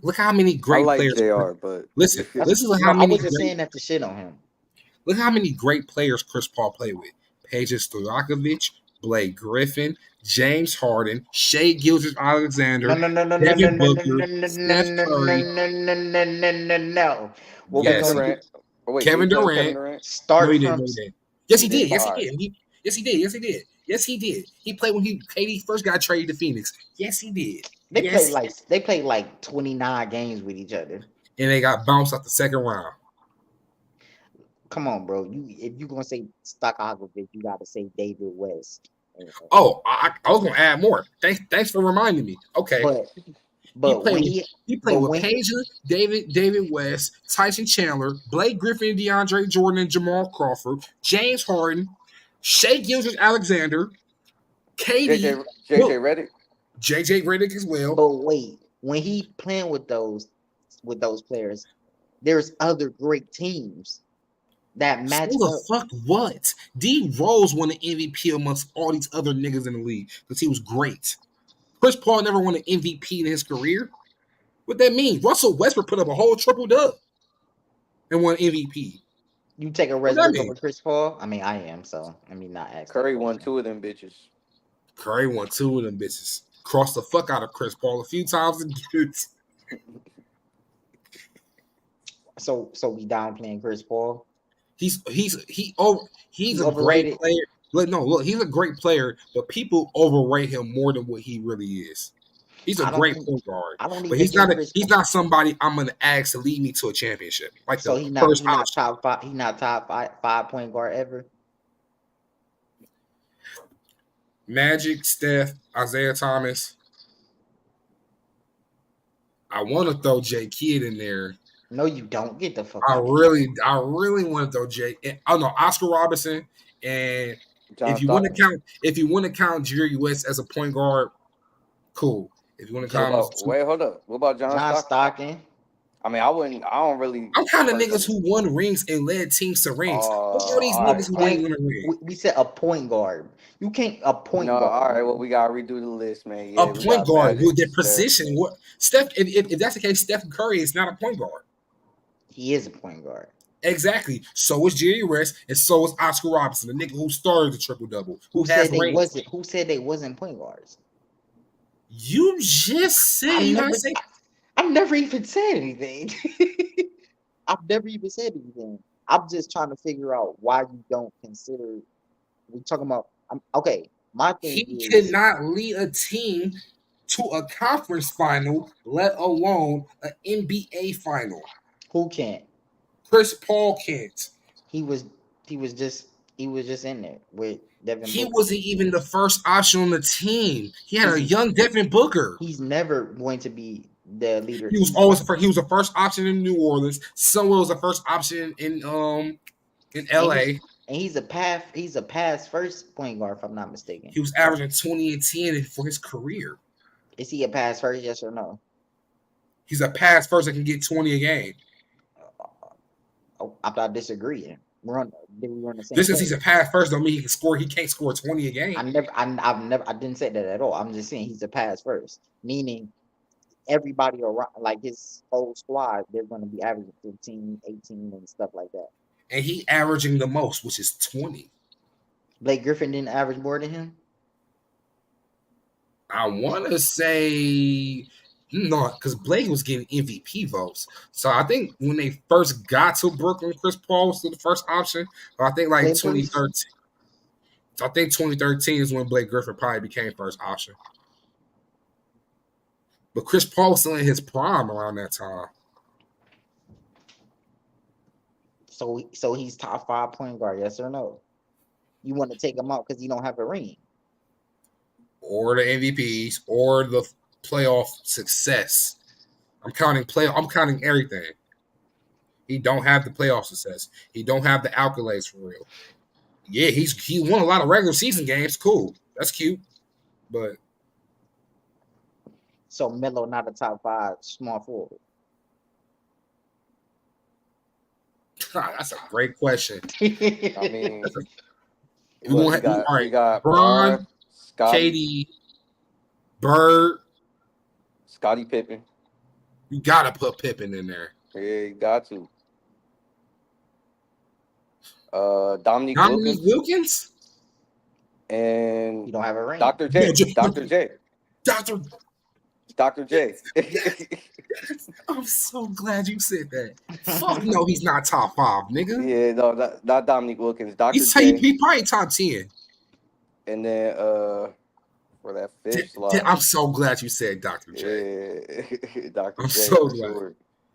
Look how many great players. JR, but listen to how many. I wasn't saying that to shit on him. Look how many great players Chris Paul played with: Peja Stojakovic, Blake Griffin, James Harden, Shai Gilgeous-Alexander, Devin Booker, Steph Curry, Kevin Durant. Start from. Yes, he did. Yes, he did. He played when KD first got traded to Phoenix. Yes, he did. They played like 29 games with each other, and they got bounced out the second round. Come on, bro. If you're gonna say Stojakovic, you gotta say David West. Oh, I was gonna add more. Thanks for reminding me. Okay, but he played with Peja, David West, Tyson Chandler, Blake Griffin, DeAndre Jordan, and Jamal Crawford, James Harden, Shai Gilgeous-Alexander, KD, JJ Redick as well. But wait, when he playing with those players, there's other great teams that match the fuck what? D Rose won the MVP amongst all these other niggas in the league because he was great. Chris Paul never won an MVP in his career. What that mean? Russell Westbrook put up a whole triple dub and won MVP. You take a Westbrook over Chris Paul? I mean, I am, so I mean, not ask. Curry won 2 of them bitches. Crossed the fuck out of Chris Paul a few times and dudes. So we downplaying Chris Paul. He's a great player. Look, he's a great player, but people overrate him more than what he really is. He's a great point guard, but he's not somebody I'm gonna ask to lead me to a championship. Like so, he's not top 5. He's not top 5 point guard ever. Magic, Steph, Isaiah Thomas. I want to throw Jay Kidd in there. No, you don't. Get the fuck. I really want to throw Jay. Oh no, Oscar Robertson, and if you want to count Jerry West as a point guard, cool. If you want to count, hold up. What about John Stockton? I mean, I'm counting niggas who won rings and led teams to rings. What are these niggas who didn't win a ring? We said a point guard. You can't a point guard. All right, well, we gotta redo the list, man. Yeah, a point guard with their position. What Steph? If that's the case, Steph Curry is not a point guard. He is a point guard. Exactly. So is Jerry West, and so is Oscar Robertson, the nigga who started the triple double. Who said they wasn't point guards? You just said. I've never even said anything. I've never even said anything. I'm just trying to figure out why you don't consider. We're talking about. Okay, my thing he could not lead a team to a conference final, let alone an NBA final. Who can't? Chris Paul can't. He was just in there with Devin Booker. He wasn't even the first option on the team. He had a young Devin Booker. He's never going to be the leader. He was always he was the first option in New Orleans. Samuel was the first option in LA. And he's a pass first point guard, if I'm not mistaken. He was averaging 20 and 10 for his career. Is he a pass first, yes or no? He's a pass first that can get 20 a game. I'm not disagreeing. Did we run the same? Just because page? he's a pass first don't mean he can score. He can't score 20 a game. I didn't say that at all. I'm just saying he's a pass first, meaning everybody around, like his whole squad, they're going to be averaging 15, 18, and stuff like that. And he averaging the most, which is 20. Blake Griffin didn't average more than him. I want to say no, because Blake was getting MVP votes. So I think when they first got to Brooklyn, Chris Paul was still the first option. But I think like Blake 2013. I think 2013 is when Blake Griffin probably became first option. But Chris Paul was still in his prime around that time. So he's top 5 point guard, yes or no? You want to take him out because you don't have a ring, Or the MVPs, or the playoff success. I'm counting everything. He don't have the playoff success. He don't have the accolades for real. Yeah, he won a lot of regular season games. Cool. That's cute. But so Melo not a top 5 small forward. that's a great question. I mean, We won't have, all right, we got Bron, Scottie, KD, Bird. Scottie Pippen. You gotta put Pippen in there. Yeah, you got to. Dominique Dominique Wilkins Wilkins? You and don't have a ring. Dr. J. Yeah, Dr. J. Dr. Dr. J. I'm so glad you said that. Fuck no, he's not top 5, nigga. Yeah, no, not Dominique Wilkins. Dr. He J. probably top 10. And then for that fifth slot. I'm so glad you said Dr. J. Yeah, Dr. I'm J. so for glad. sure.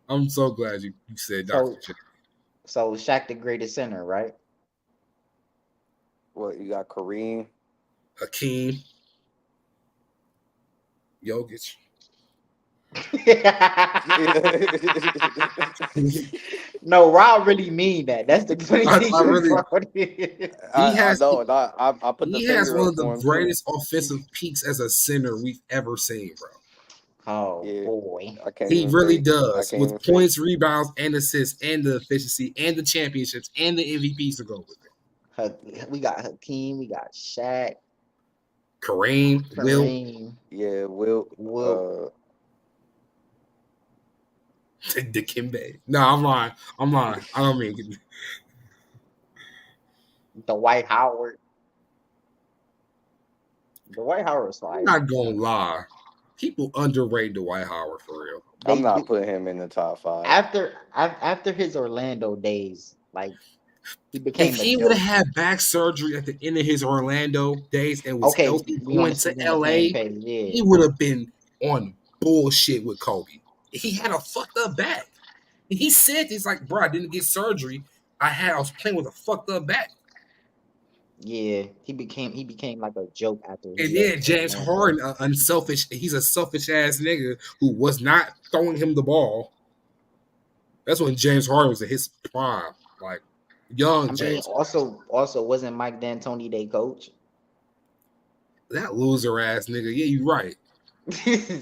I'm so glad you said Dr. J. So Shaq the greatest center, right? What you got? Kareem. Hakeem. Jokic. No, Rob really mean that. That's the funny I thing. really- I put the He has finger one up of the for him, too. greatest offensive peaks as a center we've ever seen, bro. Oh Yeah. boy. I can't He even really say- does, I can't with even say- points, rebounds, and assists, and the efficiency, and the championships, and the MVPs to go with it. We got Hakeem, we got Shaq, Kareem, Will, Kareem, Yeah, Will. Dikembe. No, I'm lying. I don't mean. Dwight Howard. Dwight Howard's fire. I'm not gonna lie. People underrate Dwight Howard for real. I'm not putting him in the top 5. After his Orlando days, like he became. If he would have had back surgery at the end of his Orlando days and was healthy going to LA, he would have been on bullshit with Kobe. He had a fucked up back. And he said, he's like, bro, I didn't get surgery. I was playing with a fucked up back. Yeah, he became like a joke after. And then James Harden, he's a selfish ass nigga who was not throwing him the ball. That's when James Harden was at his prime, like young James. Also wasn't Mike D'Antoni their coach? That loser ass nigga. Yeah, you're right.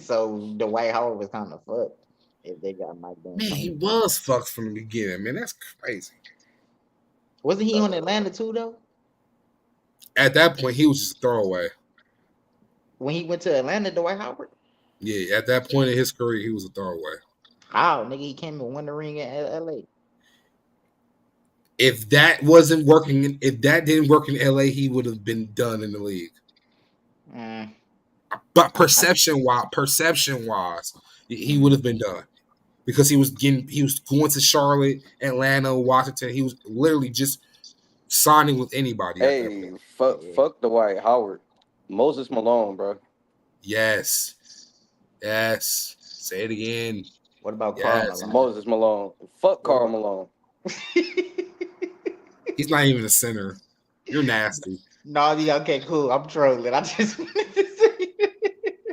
So Dwight Howard was kind of fucked if they got Mike D'Antoni. Man, he was fucked from the beginning, man. That's crazy. Wasn't he on Atlanta too, though? At that point, he was just a throwaway. When he went to Atlanta, Dwight Howard? Yeah, at that point in his career, he was a throwaway. How, nigga, he came and won the ring in LA. If that wasn't working, if that didn't work in LA, he would have been done in the league. But perception wise, he would have been done because he was going to Charlotte, Atlanta, Washington. He was literally just signing with anybody. Hey, fuck Dwight Howard. Moses Malone, bro. Yes. Say it again. What about Karl Malone? Moses Malone. Fuck Karl Malone. He's not even a center. You're nasty. No, yeah, okay, cool. I'm trolling. I just wanted to say.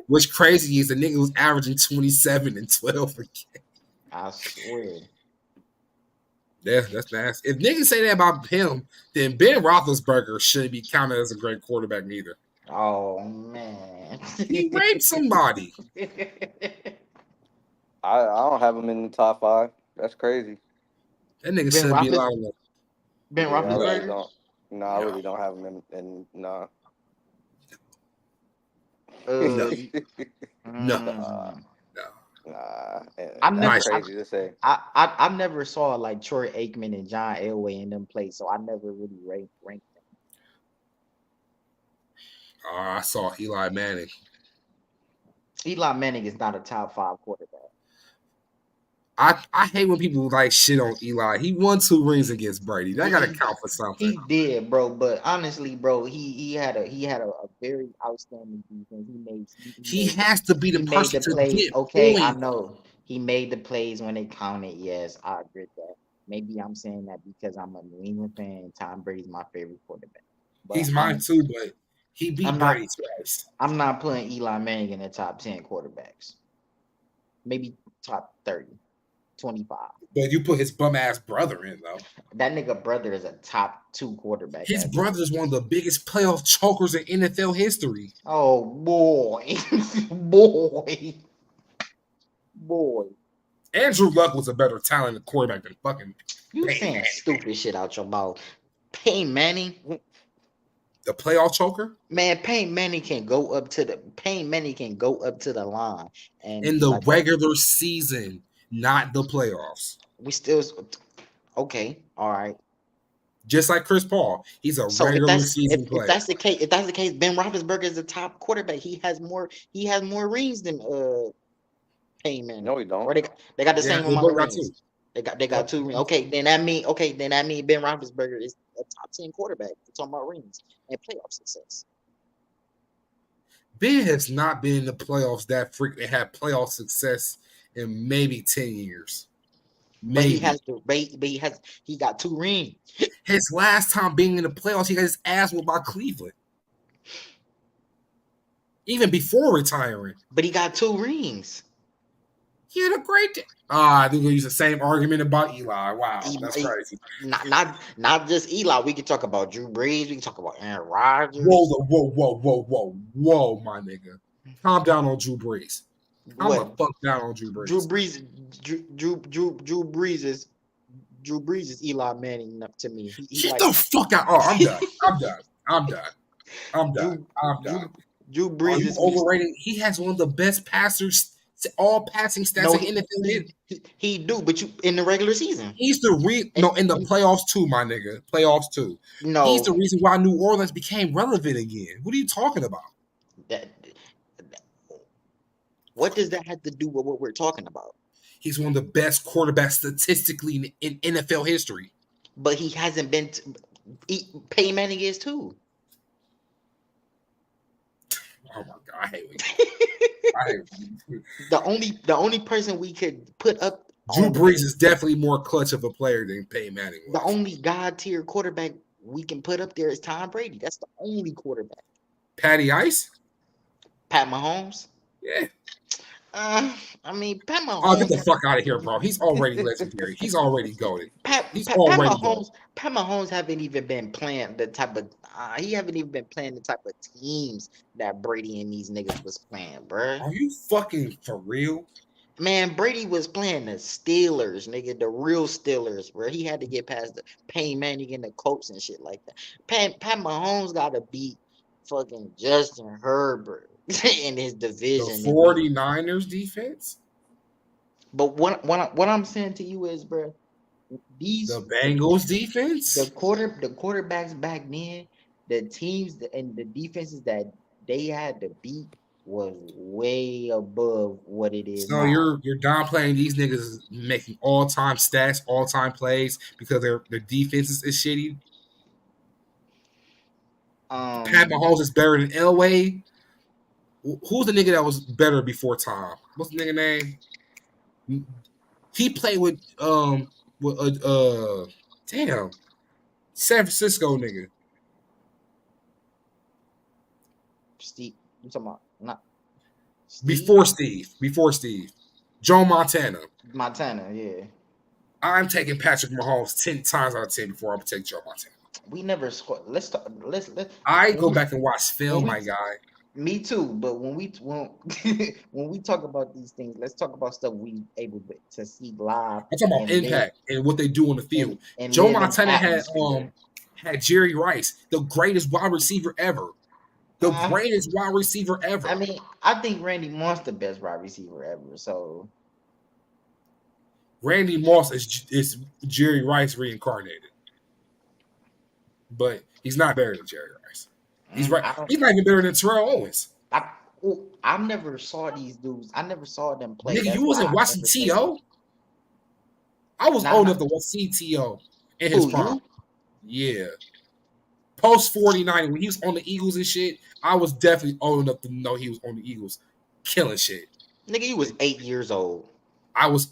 What's crazy is the nigga was averaging 27 and 12 a game. I swear. Yeah, that's nasty. If niggas say that about him, then Ben Roethlisberger shouldn't be counted as a great quarterback neither. Oh, man. He raped somebody. I don't have him in the top 5. That's crazy. That nigga shouldn't be allowed. Ben Yeah, I really Roethlisberger? don't. No, I really don't have him in nah. Uh, No, you- no, nah, mm, no. nah. I've That's never, Nice. I, crazy to say. I never saw like Troy Aikman and John Elway in them play, so I never really ranked them. I saw Eli Manning. Eli Manning is not a top 5 quarterback. I hate when people like shit on Eli. He won 2 rings against Brady. That got to He count for something. he did, bro. But honestly, bro, he had a very outstanding defense. He has to be the He made person the to plays. get Okay, I points. know he made the plays when they counted. Yes, I agree with that. Maybe I'm saying that because I'm a New England fan and Tom Brady's my favorite quarterback. But He's mine too, but he beat I'm Brady not twice. I'm not putting Eli Manning in the top 10 quarterbacks. Maybe top 30, 25. But you put his bum ass brother in though. That nigga brother is a top 2 quarterback His at my. brother is one of the biggest playoff chokers in NFL history. Oh boy, boy, boy. Andrew Luck was a better talented quarterback than fucking You Peyton saying Manning. stupid shit out your mouth. Peyton Manning, The playoff choker man, Peyton Manning can go up to the line and in be the like, oh, regular season, not the playoffs. we still okay, all right. Just like Chris Paul, he's a So regular season if player. that's the case, Ben Roethlisberger is the top quarterback. He has more rings than Peyton Manning. No, he don't. Or they got the Yeah, same they amount both of got rings. 2. They got Yep. 2 rings. Okay, then that mean Ben Roethlisberger is a top 10 quarterback. We're talking about rings and playoff success. Ben has not been in the playoffs that frequently. Had playoff success in maybe 10 years. But he Maybe. has he got 2 rings. His last time being in the playoffs, he got his ass whooped by Cleveland. Even before retiring. But he got 2 rings. He had a great day. I think we'll use the same argument about Eli. Wow, that's crazy. Not just Eli. We can talk about Drew Brees. We can talk about Aaron Rodgers. Whoa, my nigga. Calm down on Drew Brees. I'm gonna fuck down on Drew Brees. Drew Brees is Eli Manning to me. Get the fuck out. Oh, I'm done. Drew Brees is overrated. He has one of the best passers, all passing stats in NFL. He do, but you in the regular season. He's the in the playoffs too, my nigga. Playoffs too. No, he's the reason why New Orleans became relevant again. What are you talking about? What does that have to do with what we're talking about? He's one of the best quarterbacks statistically in NFL history. But he hasn't been. Peyton Manning is too. Oh my god, I hate you. The only person we could put up. Drew Brees is definitely more clutch of a player than Peyton Manning was. The only god tier quarterback we can put up there is Tom Brady. That's the only quarterback. Patty Ice? Pat Mahomes? Yeah. I mean, Pat Mahomes. Oh, get the fuck out of here, bro. He's already legendary. He's already goated. Pat Mahomes haven't even been playing the type of teams that Brady and these niggas was playing, bro. Are you fucking for real? Man, Brady was playing the Steelers, nigga, the real Steelers, where he had to get past the Peyton Manning and the Colts and shit like that. Pat Mahomes got to beat fucking Justin Herbert in his division. The 49ers defense? But what I'm saying to you is, bro, the Bengals defense, the quarterbacks back then, the teams and the defenses that they had to beat was way above what it is. So now. you're downplaying these niggas making all-time stats, all-time plays because their defense is shitty. Pat Mahomes is better than Elway. Who's the nigga that was better before Tom? What's the nigga name? He played with San Francisco nigga. Steve, you talking about not Steve? Before Steve. Joe Montana. Yeah. I'm taking Patrick Mahomes 10 times out of 10 before I'm taking Joe Montana. We never scored. Let's. I go back and watch film, my guy. Me too. But when when we talk about these things, let's talk about stuff we able to see live I'm talking about and live impact and what they do on the field. and Joe live in Montana atmosphere. had Jerry Rice, the greatest wide receiver ever. The Uh, greatest wide receiver ever. I mean, I think Randy Moss the best wide receiver ever. So Randy Moss is Jerry Rice reincarnated, but he's not better than Jerry Rice. He's right. I don't. He's not even better than Terrell Owens. I never saw these dudes. I never saw them play. Nigga, That's you why wasn't I watching never say that. T.O.? I was Nah, old nah. enough to watch T.O. in his Who prime. you? Yeah. Post 49, when he was on the Eagles and shit, I was definitely old enough to know he was on the Eagles killing shit. Nigga, you was 8 years old. I was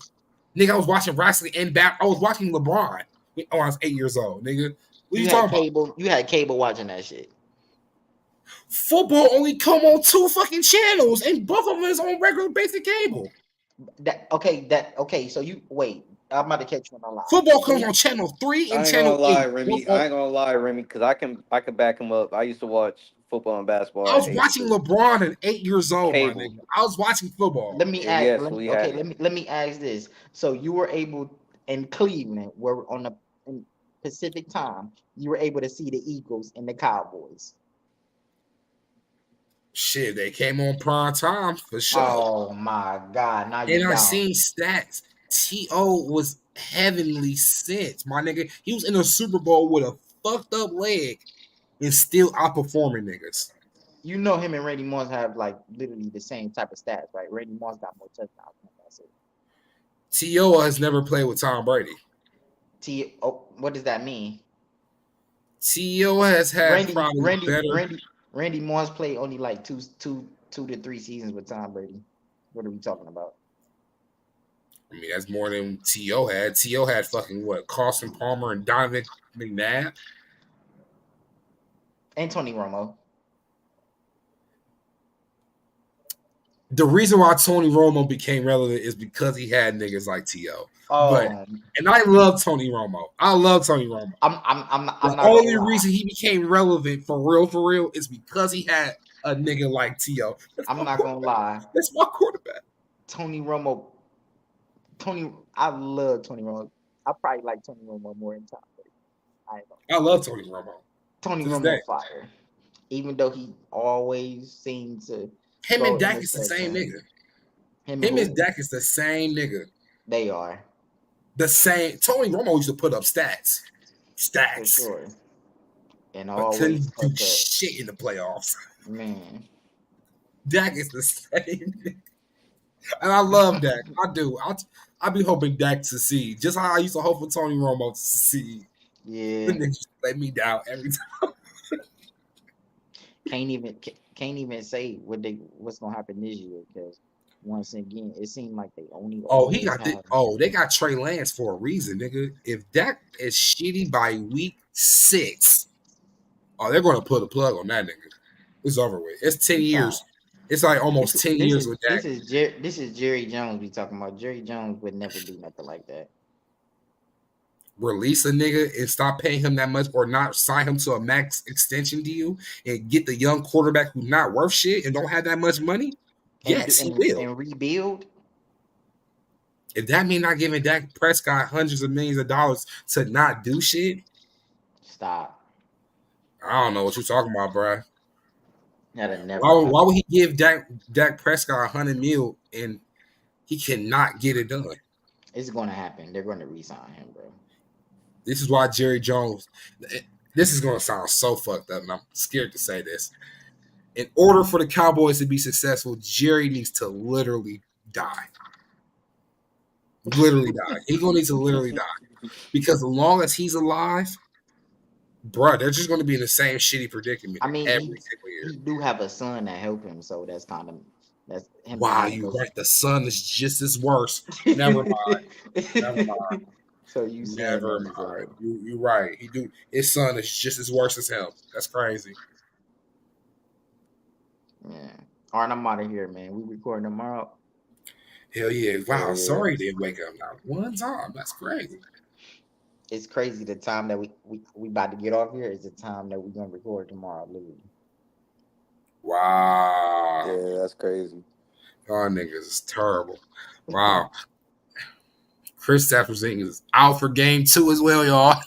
watching wrestling and I was watching LeBron when I was 8 years old, nigga. What are you You had talking about? cable. You had cable watching that shit. Football only come on 2 fucking channels, and both of them is on regular basic cable. Okay. So you wait. I'm about to catch you on a lie. Football comes on channel 3 and I ain't channel gonna lie, 8. Remy. I ain't gonna lie, Remy, because I can back him up. I used to watch football and basketball I at was age watching 2. LeBron at 8 years old, my Cable. nigga. I was watching football. Let me Yeah, ask. yes, we had it. Let me ask this. So you were able in Cleveland, where on the in Pacific time, you were able to see the Eagles and the Cowboys. Shit, they came on prime time for sure. Oh my God! Now you And I down. seen stats. T.O. was heavenly sent, my nigga. He was in a Super Bowl with a fucked up leg and still outperforming niggas. You know him and Randy Moss have like literally the same type of stats, right? Randy Moss got more touchdowns than that's it. T.O. has never played with Tom Brady. What does that mean? T.O. has had probably better. Randy Moss played only like two to 3 seasons with Tom Brady. What are we talking about? I mean, that's more than T.O. had. T.O. had fucking what? Carson Palmer and Donovan McNabb. And Tony Romo. The reason why Tony Romo became relevant is because he had niggas like T.O. And I love Tony Romo. I love Tony Romo. I'm not The only reason he became relevant for real, is because he had a nigga like T.O. I'm not gonna lie. That's my quarterback. Tony Romo. I love Tony Romo. I probably like Tony Romo more than Tom Brady. I love Tony Romo. Tony Romo fire. Even though he always seems to. Him and Dak is the same nigga. Him and Dak is the same nigga. They are. The same. Tony Romo used to put up stats. For sure. And but couldn't do shit in the playoffs. Man. Dak is the same nigga. And I love Dak. I do. I be hoping Dak to succeed. Just how I used to hope for Tony Romo to succeed. Yeah. The niggas let me down every time. Can't even say what's gonna happen this year, because once again it seemed like they only. They got Trey Lance for a reason, nigga. If Dak is shitty by week 6, they're gonna put a plug on that nigga. It's over with. It's 10 years. It's like almost 10 years with Dak. This is Jerry Jones we talking about. Jerry Jones would never do nothing like that. Release a nigga and stop paying him that much, or not sign him to a max extension deal and get the young quarterback who's not worth shit and don't have that much money? Yes, he will. And rebuild. If that means not giving Dak Prescott hundreds of millions of dollars to not do shit, stop. I don't know what you're talking about, bro. Never why would he give Dak Prescott $100 million and he cannot get it done? It's going to happen. They're going to re-sign him, bro. This is why Jerry Jones. This is going to sound so fucked up, and I'm scared to say this. In order for the Cowboys to be successful, Jerry needs to literally die. Literally die. He's going to need to literally die. Because as long as he's alive, bro, they're just going to be in the same shitty predicament every single year. He do have a son that help him, so that's kind of him. Wow, you right. The son is just as worse. Never mind. Never mind. So you never mind. You're right. His son is just as worse as him. That's crazy. Yeah. All right, I'm out of here, man. We recording tomorrow. Hell yeah. Wow, sorry you didn't wake up now. One time. That's crazy. It's crazy the time that we about to get off here is the time that we're gonna record tomorrow, literally. Wow. Yeah, that's crazy. Y'all niggas is terrible. Wow. Chris Porzingis is out for game 2 as well, y'all.